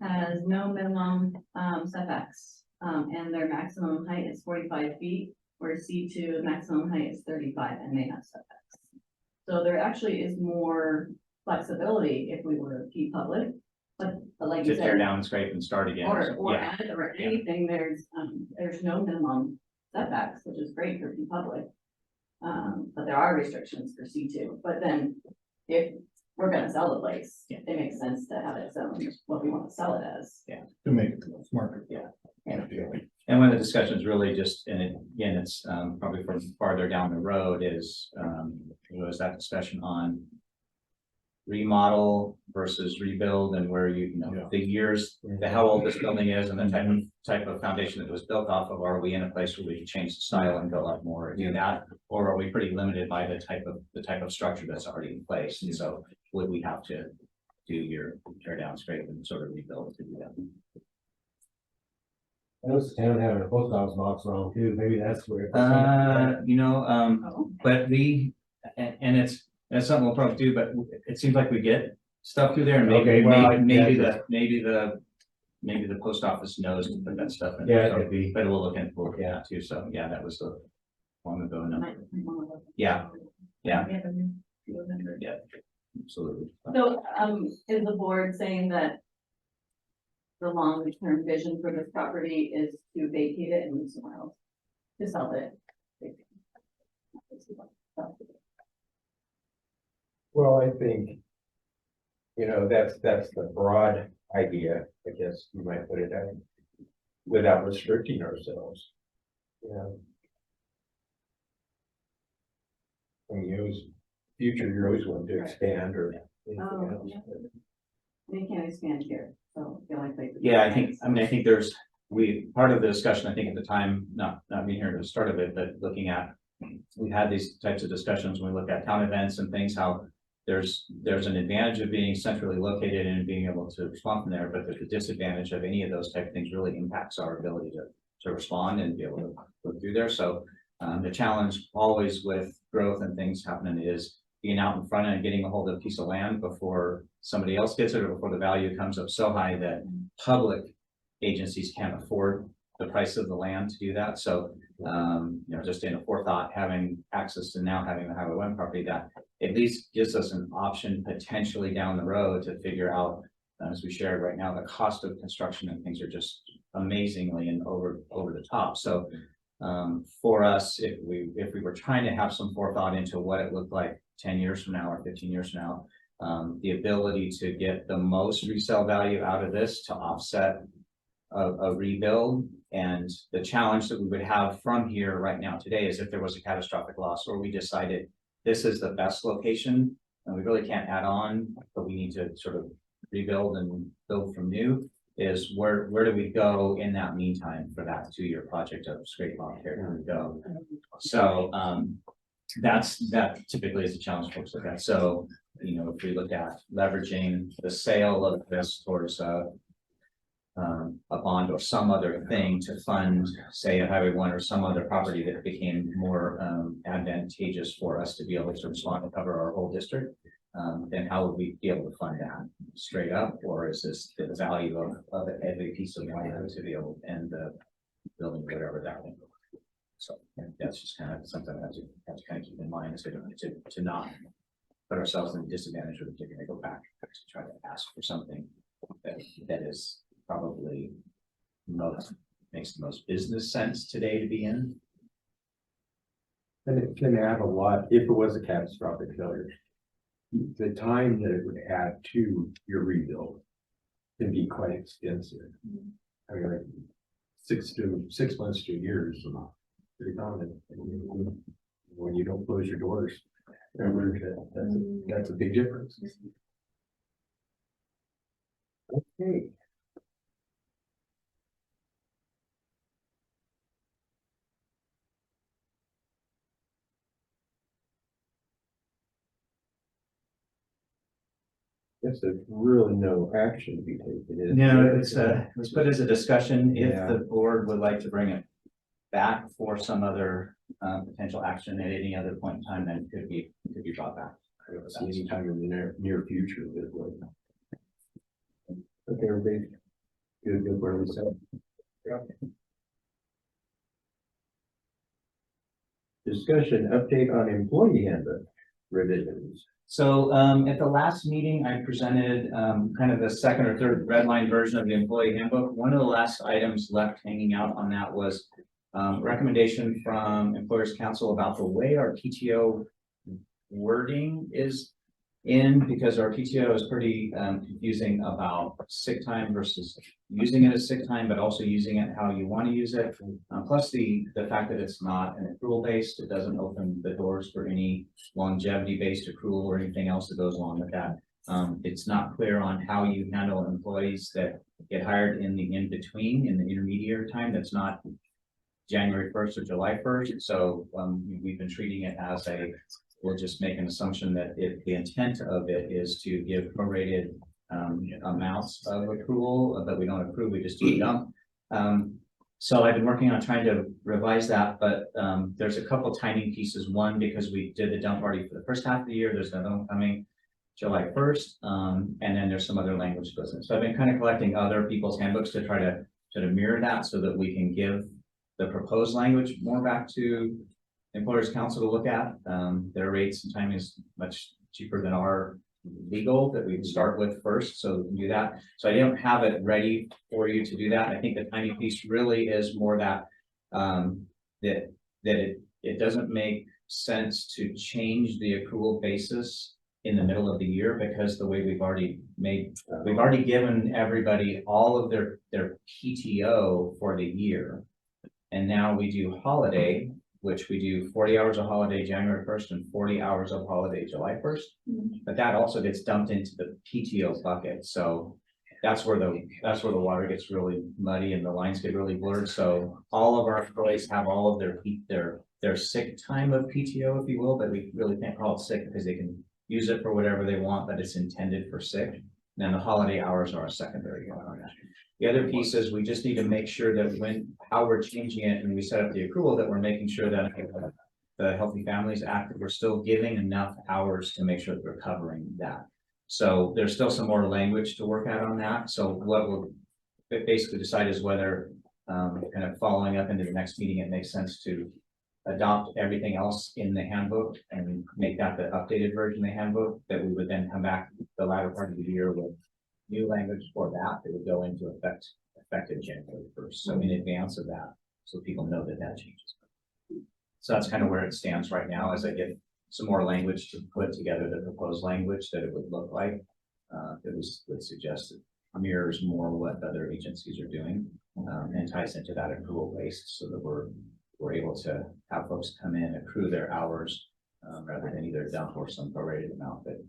B: has no minimum setbacks. And their maximum height is 45 feet, where C2 maximum height is 35 and they have setbacks. So there actually is more flexibility if we were P Public, but like
C: To
B: you
C: tear
B: said,
C: down, scrape and start again.
B: or
C: Yeah.
B: add or
C: Yeah.
B: anything, there's no minimum setbacks, which is great for P Public. But there are restrictions for C2, but then if we're gonna sell the place,
C: Yeah.
B: it makes sense to have it zoned what we want to sell it as.
F: To make it the most market.
C: Yeah.
F: Yeah.
C: And one of the discussions really just, and again, it's probably from farther down the road is, was that discussion on remodel versus rebuild and where you know,
F: Yeah.
C: the years, how old this building is and the type of foundation that was built off of. Are we in a place where we can change the style and go up more and do that? Or are we pretty limited by the type of structure that's already in place? And so would we have to do your tear down, scrape and sort of rebuild to do that?
E: I know the town having a post office box around too, maybe that's where.
B: Oh.
C: But and it's something we'll probably do, but it seems like we get stuff through there and
E: Okay, well,
C: maybe
E: yeah,
C: the post office knows to put that stuff in.
E: Yeah, it
C: So,
E: could be.
C: but we'll look into that too. So yeah, that was the long ago. No. Yeah. Yeah. Yeah, absolutely.
B: So, is the board saying that the long-term vision for this property is to vacate it and move somewhere else? To sell it?
D: Well, I think, that's the broad idea, I guess you might put it at, without restricting ourselves. I mean, you're always wanting to expand or anything
B: Oh,
D: else.
B: yeah. They can't expand here, so I feel like they.
C: Yeah, I think there's, part of the discussion, I think at the time, not being here at the start of it, but looking at, we've had these types of discussions when we look at town events and things, how there's an advantage of being centrally located and being able to respond from there, but there's a disadvantage of any of those type of things really impacts our ability to respond and be able to go through there. So the challenge always with growth and things happening is being out in front and getting a hold of a piece of land before somebody else gets it or before the value comes up so high that public agencies can't afford the price of the land to do that. So, just in a forethought, having access to now having the Highway 1 property, that at least gives us an option potentially down the road to figure out, as we shared right now, the cost of construction and things are just amazingly and over the top. So, for us, if we were trying to have some forethought into what it looked like 10 years from now or 15 years from now, the ability to get the most resale value out of this to offset a rebuild, and the challenge that we would have from here right now today is if there was a catastrophic loss or we decided this is the best location and we really can't add on, but we need to sort of rebuild and build from new, is where do we go in that meantime for that 2-year project of scrape log here to go. So that typically is a challenge folks look at. So if we look at leveraging the sale of this towards a bond or some other thing to fund, say, a Highway 1 or some other property that became more advantageous for us to be able to respond and cover our whole district, then how would we be able to fund that straight up? Or is this the value of every piece of land to be able to end the building, whatever that would be? So that's just kind of something that you have to kind of keep in mind to not put ourselves in a disadvantage or to go back to try to ask for something that is probably makes the most business sense today to be in.
D: And it can add a lot, if it was a catastrophic failure, the time that it would add to your rebuild
E: can be quite extensive. I mean, like 6 months to a year is pretty common. When you don't close your doors, remember that's a big difference.
D: Okay. Guess there's really no action to be taken. is
C: No,
D: there?
C: it was put as a discussion if
D: Yeah.
C: the board would like to bring it back for some other potential action at any other point in time, then it could be brought back.
E: I don't see any time in the near future that would.
D: Okay, everybody.
E: Good where we said.
D: Discussion, update on employee handbook revisions.
C: So at the last meeting, I presented kind of the second or third red line version of the employee handbook. One of the last items left hanging out on that was recommendation from Employers Council about the way our PTO wording is in, because our PTO is pretty confusing about sick time versus using it as sick time, but also using it how you want to use it. Plus the fact that it's not an accrual based, it doesn't open the doors for any longevity based accrual or anything else that goes along with that. It's not clear on how you handle employees that get hired in the in-between, in the intermediary time, that's not January 1st or July 1st. So we've been treating it as we'll just make an assumption that if the intent of it is to give prorated amounts of accrual, but we don't accrue, we just do a dump. So I've been working on trying to revise that, but there's a couple timing pieces. One, because we did the dump already for the first half of the year, there's another one coming July 1st, and then there's some other language business. So I've been kind of collecting other people's handbooks to try to mirror that so that we can give the proposed language more back to Employers Council to look at. Their rates and time is much cheaper than our legal that we start with first, so we can do that. So I don't have it ready for you to do that. I think the timing piece really is more that it doesn't make sense to change the accrual basis in the middle of the year, because the way we've already given everybody all of their PTO for the year. And now we do holiday, which we do 40 hours of holiday January 1st and 40 hours of holiday July 1st. But that also gets dumped into the PTO bucket. So that's where the water gets really muddy and the lines get really blurred. So all of our employees have all of their sick time of PTO, if you will, but we really can't call it sick because they can use it for whatever they want, but it's intended for sick. And then the holiday hours are a secondary one on that. The other piece is we just need to make sure that how we're changing it and we set up the accrual, that we're making sure that the Healthy Families Act, that we're still giving enough hours to make sure that we're covering that. So there's still some more language to work out on that. So what we'll basically decide is whether kind of following up into the next meeting, it makes sense to adopt everything else in the handbook and make that the updated version of the handbook, that we would then come back the latter part of the year with new language for that would go into effective January 1st. So in advance of that, so people know that changes. So that's kind of where it stands right now, as I get some more language to put together the proposed language that it would look like. That would suggest it mirrors more what other agencies are doing, and ties into that accrual based, so that we're able to have folks come in, accrue their hours, rather than either dump or some prorated amount that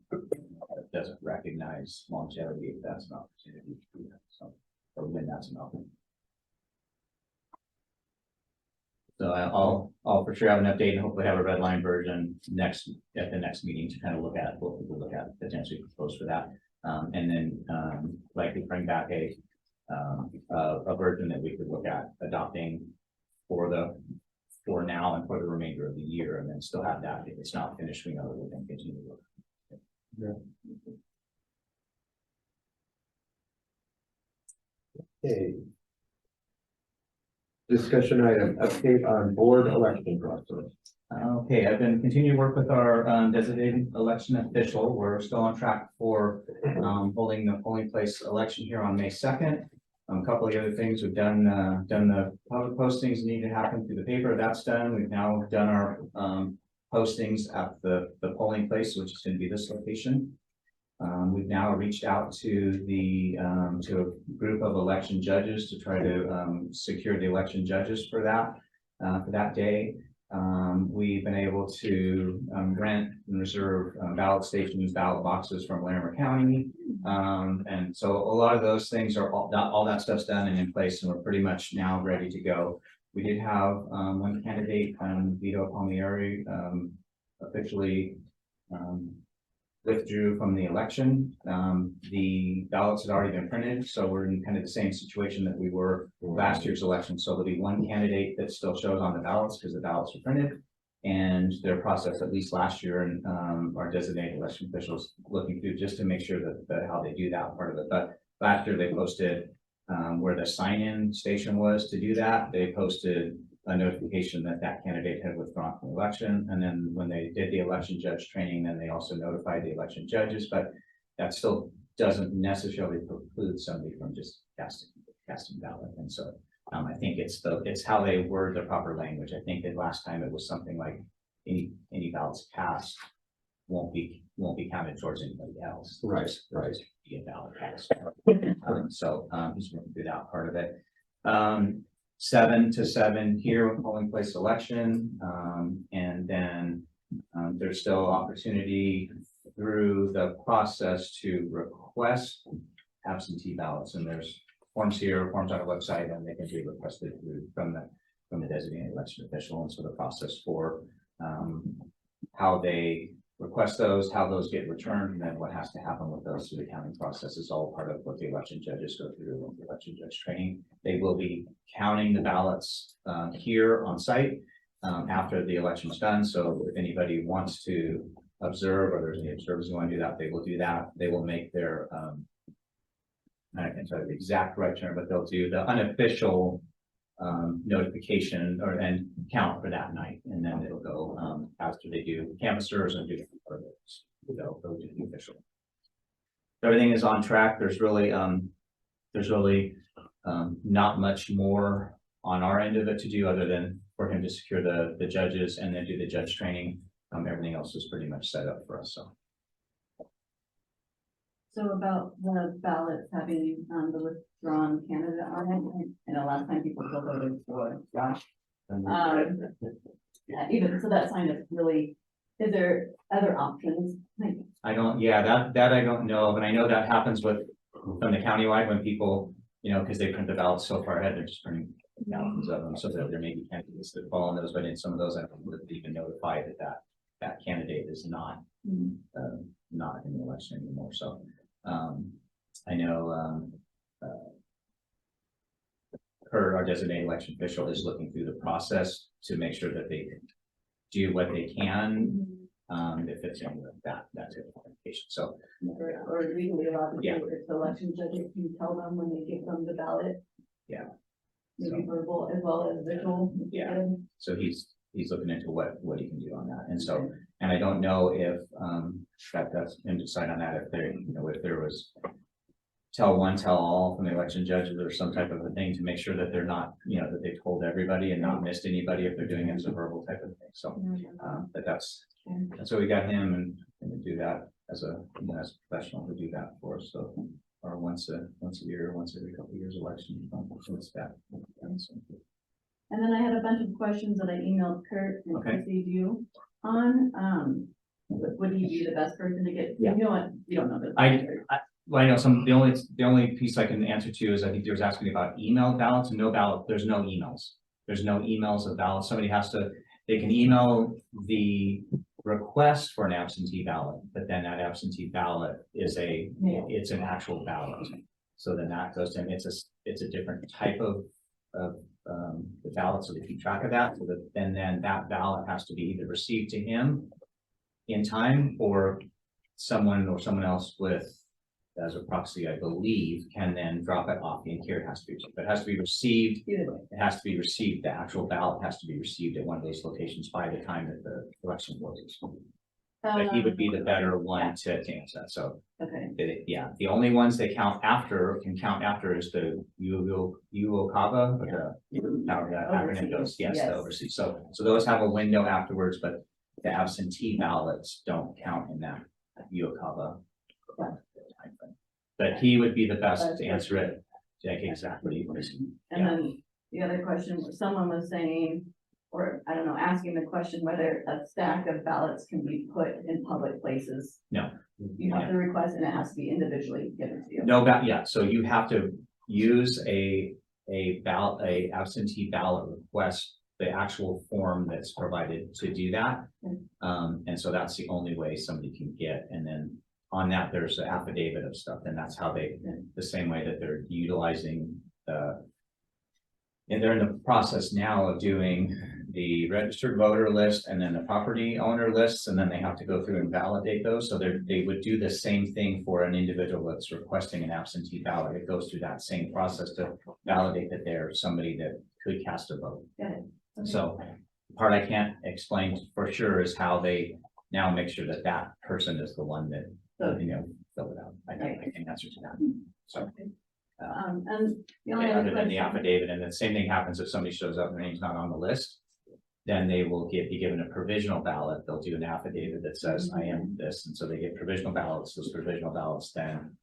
C: doesn't recognize longevity, if that's an opportunity to do that. So, or when that's an opportunity. So I'll for sure have an update and hopefully have a red line version at the next meeting to kind of look at what we will look at, potentially propose for that. And then likely bring back a version that we could look at adopting for now and for the remainder of the year, and then still have that. If it's not finished, we know that we can continue to work.
D: Yeah. Okay. Discussion item, update on board election process.
C: Okay, I've been continuing to work with our designated election official. We're still on track for holding the polling place election here on May 2nd. A couple of the other things we've done the public postings need to happen through the paper. That's done. We've now done our postings at the polling place, which is going to be this location. We've now reached out to to a group of election judges to try to, secure the election judges for that day. We've been able to, rent and reserve ballot stations, ballot boxes from Larimer County. And so a lot of those things are all that stuff's done and in place, and we're pretty much now ready to go. We did have, one candidate, Vito Palmieri, officially, withdrew from the election. The ballots had already been printed, so we're in kind of the same situation that we were last year's election. So there'll be one candidate that still shows on the ballots because the ballots are printed. And their process, at least last year, and our designated election officials looking through just to make sure that how they do that part of it. But last year they posted where the sign-in station was to do that. They posted a notification that that candidate had withdrawn from the election. And then when they did the election judge training, then they also notified the election judges, but that still doesn't necessarily preclude somebody from just casting ballot. And so I think it's how they word the proper language. I think that last time it was something like any ballots cast won't be counted towards anybody else.
E: Right.
C: Be a ballot cast. So he's working through that part of it. 7 to 7 here, polling place election, and then there's still opportunity through the process to request absentee ballots, and there's forms here, forms on our website, and they can be requested from the designated election official. And so the process for how they request those, how those get returned, and then what has to happen with those through the counting process is all part of what the election judges go through with the election judge training. They will be counting the ballots here on site after the election is done. So if anybody wants to observe, or there's any observers who want to do that, they will do that. They will make their I can't tell you the exact right term, but they'll do the unofficial notification and count for that night, and then it'll go after they do canvassers and do they'll go to the official. Everything is on track. There's really not much more on our end of it to do other than for him to secure the judges and then do the judge training. Everything else is pretty much set up for us.
B: So about the ballots having the withdrawn candidate on it, I know last time people still voted for Josh. Even so, that sign is really, is there other options?
C: I don't, that I don't know, but I know that happens from the countywide when people, because they print the ballots so far ahead, they're just printing thousands of them, so that there may be candidates that fall on those, but in some of those, I don't know, even notified that candidate is not in the election anymore. So I know our designated election official is looking through the process to make sure that they do what they can if it's in that type of application. So
B: or legally allowed to do
C: Yeah.
B: it if the election judges can tell them when they give them the ballot.
C: Yeah.
B: Maybe verbal as well as visual.
C: Yeah. So he's looking into what he can do on that. And so, and I don't know if that's him to decide on that, if there, if there was tell one, tell all from the election judges or some type of a thing to make sure that they're not, that they've told everybody and not missed anybody if they're doing it as a verbal type of thing. So, but that's what we got him and to do that as a professional to do that for us. So, or once a year, once every couple of years election. What's that?
B: And then I had a bunch of questions that I emailed Kurt and received you on. Would he be the best person to get?
C: Yeah.
B: You know what? You don't know this.
C: Well, I know the only piece I can answer to is I think they was asking about emailed ballots and no ballot. There's no emails. There's no emails of ballots. Somebody they can email the request for an absentee ballot, but then that absentee ballot is it's an actual ballot. So then that goes to him. It's a different type of the ballot, so they keep track of that. So that then that ballot has to be either received to him in time, or someone else as a proxy, I believe, can then drop it off. The interior has to be, but it has to be received. It has to be received. The actual ballot has to be received at one of those locations by the time that the election closes. But he would be the better one to answer that. So the only ones they can count after is the UOCAVA, however that acronym goes. Yes, the overseas. So those have a window afterwards, but the absentee ballots don't count in that UOCAVA But he would be the best to answer it, Jake, exactly.
B: And then the other question, someone was saying, or I don't know, asking the question whether a stack of ballots can be put in public places.
C: No.
B: You have to request and it has to be individually given to you.
C: No, yeah, so you have to use a absentee ballot request, the actual form that's provided to do that. And so that's the only way somebody can get, and then on that, there's an affidavit of stuff, and that's how they, the same way that they're utilizing and they're in the process now of doing the registered voter list and then the property owner lists, and then they have to go through and validate those. So they would do the same thing for an individual that's requesting an absentee ballot. It goes through that same process to validate that they're somebody that could cast a vote.
B: Got it. Okay.
C: So the part I can't explain for sure is how they now make sure that that person is the one that, fill it out. I can answer to that. So.
B: And the only other
C: Other than the
B: question,
C: affidavit, and the same thing happens if somebody shows up and their name's not on the list, then they will be given a provisional ballot. They'll do an affidavit that says, I am this, and so they get provisional ballots. Those provisional ballots then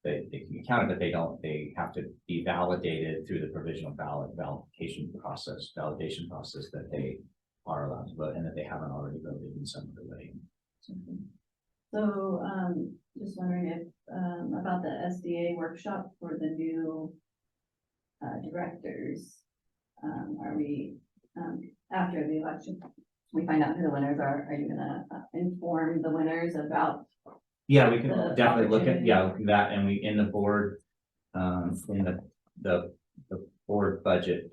C: they can be counted, but they have to be validated through the provisional ballot validation process that they are allowed to vote and that they haven't already voted in some other way.
B: so, just wondering if, about the SDA workshop for the new directors. Are we, after the election, we find out who the winners are you gonna inform the winners about?
C: Yeah, we can
B: The
C: definitely look at,
B: opportunity.
C: that, and we, in the board, in the board budget,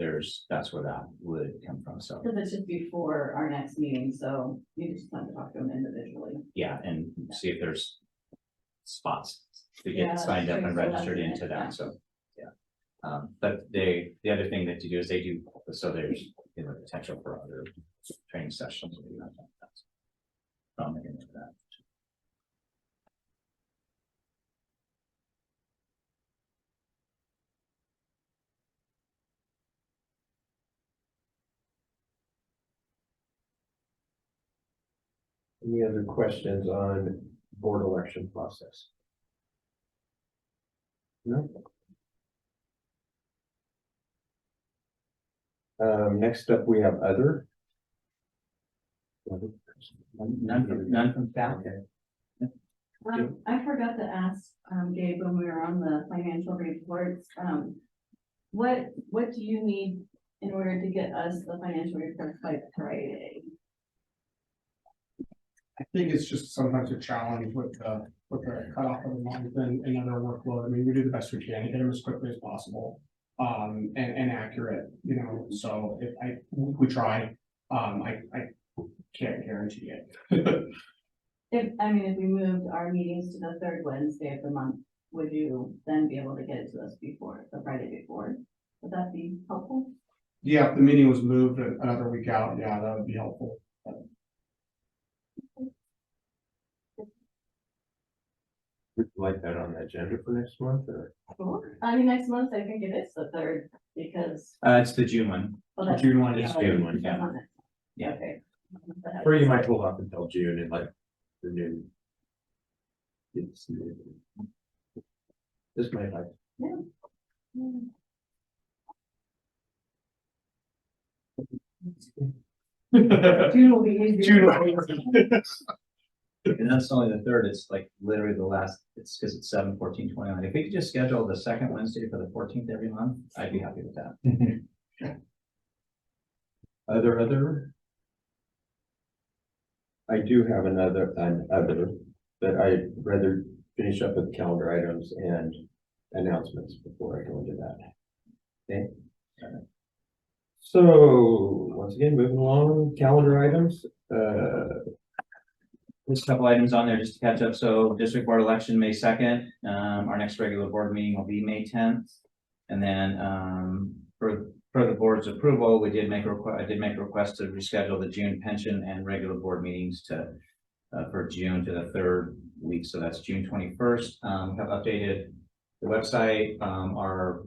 C: that's where that would come from, so.
B: Because it's just before our next meeting, so you just have to talk to them individually.
C: Yeah, and see if there's spots to
B: Yeah,
C: get
B: that's
C: signed up
B: true.
C: and
B: So that's
C: registered
B: it,
C: into
B: yeah.
C: that, so, yeah. But the other thing that you do is they do, so there's, potential for other training sessions. Maybe not that. So I'm looking into that.
D: Any other questions on board election process? No? Next up, we have other.
C: None from staff.
B: I forgot to ask, Gabe, when we were on the financial reports, what do you need in order to get us the financial reports by Friday?
G: I think it's just sometimes a challenge with the cutoff of the month and other workload. I mean, we do the best we can to get them as quickly as possible. And accurate, so if we try, I can't guarantee it.
B: If we moved our meetings to the third Wednesday of the month, would you then be able to get it to us before, the Friday before? Would that be helpful?
G: Yeah, if the meeting was moved another week out, yeah, that would be helpful.
D: Would you like that on the agenda for next month or?
B: Next month, I think it is the third, because.
C: It's the June one.
B: well, that's-
G: June one,
C: It's
G: yeah.
C: June one, yeah.
B: that's on it.
C: Yeah.
B: Okay.
E: Or you might hold off until June and like the new.
D: This might like.
B: June will be easier.
C: And that's only the third, it's like literally the last, it's because it's 7/14/29. If we could just schedule the second Wednesday for the 14th every month, I'd be happy with that.
D: Other. I do have another, but I'd rather finish up with calendar items and announcements before I go into that. Okay. So, once again, moving along, calendar items,
C: There's a couple items on there just to catch up. So district board election, May 2nd. Our next regular board meeting will be May 10th. And then, for the board's approval, I did make a request to reschedule the June pension and regular board meetings for June to the third week. So that's June 21st. We have updated the website, our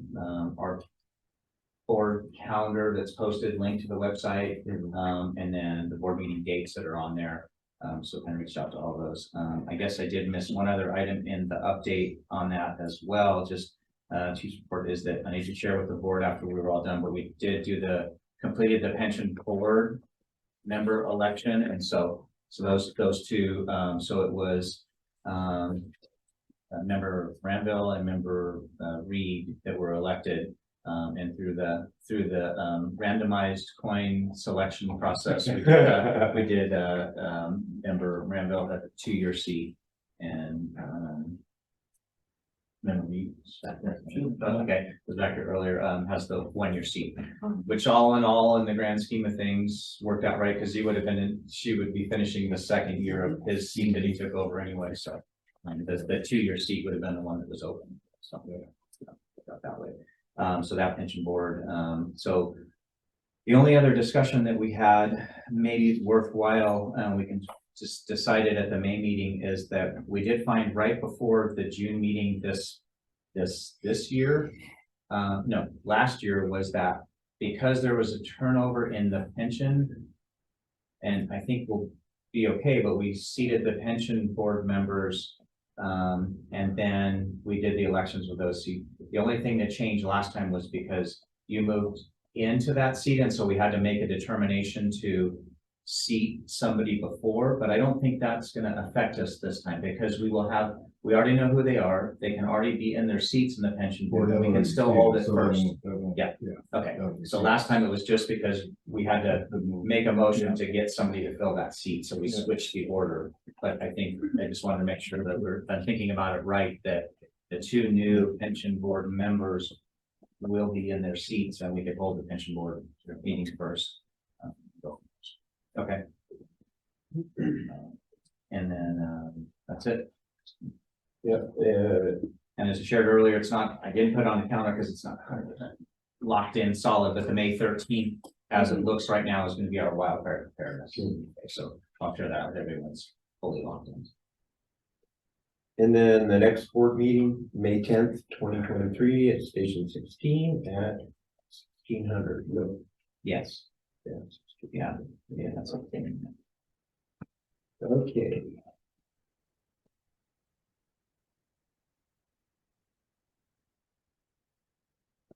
C: board calendar that's posted, linked to the website, and then the board meeting dates that are on there. So kind of reached out to all those. I guess I did miss one other item in the update on that as well. Just chief's report is that I need to share with the board after we were all done, but we did do completed the pension board member election, and so those two. So it was member Ranville and member Reed that were elected. And through the randomized coin selection process, we did member Ranville had a 2-year seat, and member Reed, okay, was back here earlier, has the 1-year seat, which all in the grand scheme of things worked out right, because she would be finishing the 2nd year of his seat that he took over anyway. So the 2-year seat would have been the one that was open. So got that way. So that pension board. So the only other discussion that we had, maybe worthwhile, we can just decide it at the May meeting, is that we did find right before the June meeting this year, no, last year, was that because there was a turnover in the pension, and I think we'll be okay, but we seated the pension board members. And then we did the elections with those seats. The only thing that changed last time was because you moved into that seat, and so we had to make a determination to seat somebody before, but I don't think that's going to affect us this time, because we already know who they are. They can already be in their seats in the pension board, and we can still hold it first. Yeah. Okay. So last time it was just because we had to make a motion to get somebody to fill that seat, so we switched the order. But I think I just wanted to make sure that I'm thinking about it right, that the 2 new pension board members will be in their seats, and we could hold the pension board meetings first. Okay. And then that's it.
D: Yep.
C: And as I shared earlier, it's not, I didn't put it on the calendar because it's not 100% locked in solid, but the May 13th, as it looks right now, is going to be our wildfire preparedness. Okay, so I'll share that with everyone's fully locked in.
D: And then the next board meeting, May 10th, 2023 at Station 16 at 1600.
C: Yes. Yeah, that's okay.
D: Okay.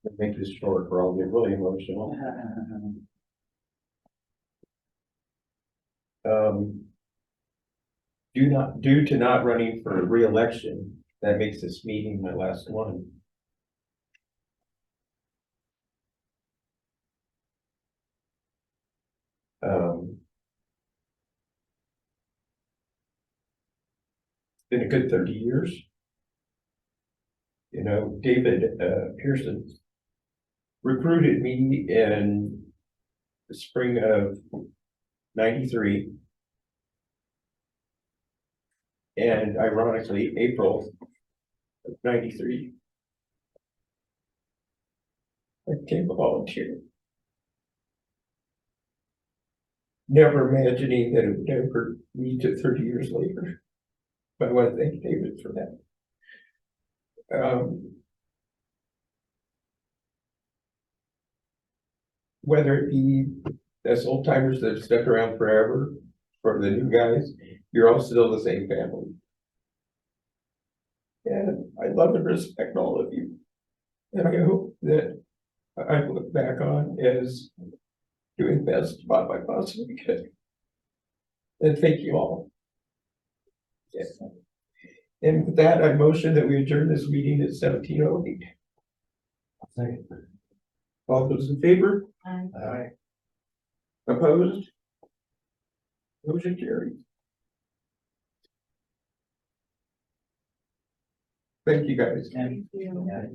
D: I'll make this short or I'll get really emotional. Due to not running for re-election, that makes this meeting my last one. It's been a good 30 years. You know, David Pearson recruited me in the spring of '93. And ironically, April of '93, I became a volunteer. Never imagining that it would ever lead to 30 years later. But I want to thank David for that. Whether it be as old timers that have stuck around forever, from the new guys, you're all still the same family. And I love and respect all of you. And I hope that I look back on as doing the best by my possibly could. And thank you all. Yes. And with that, I motion that we adjourn this meeting at 17:08. Second. All those in favor? Aye. Opposed? Motion carried. Thank you, guys.
C: And,
B: Thank you.
C: yeah.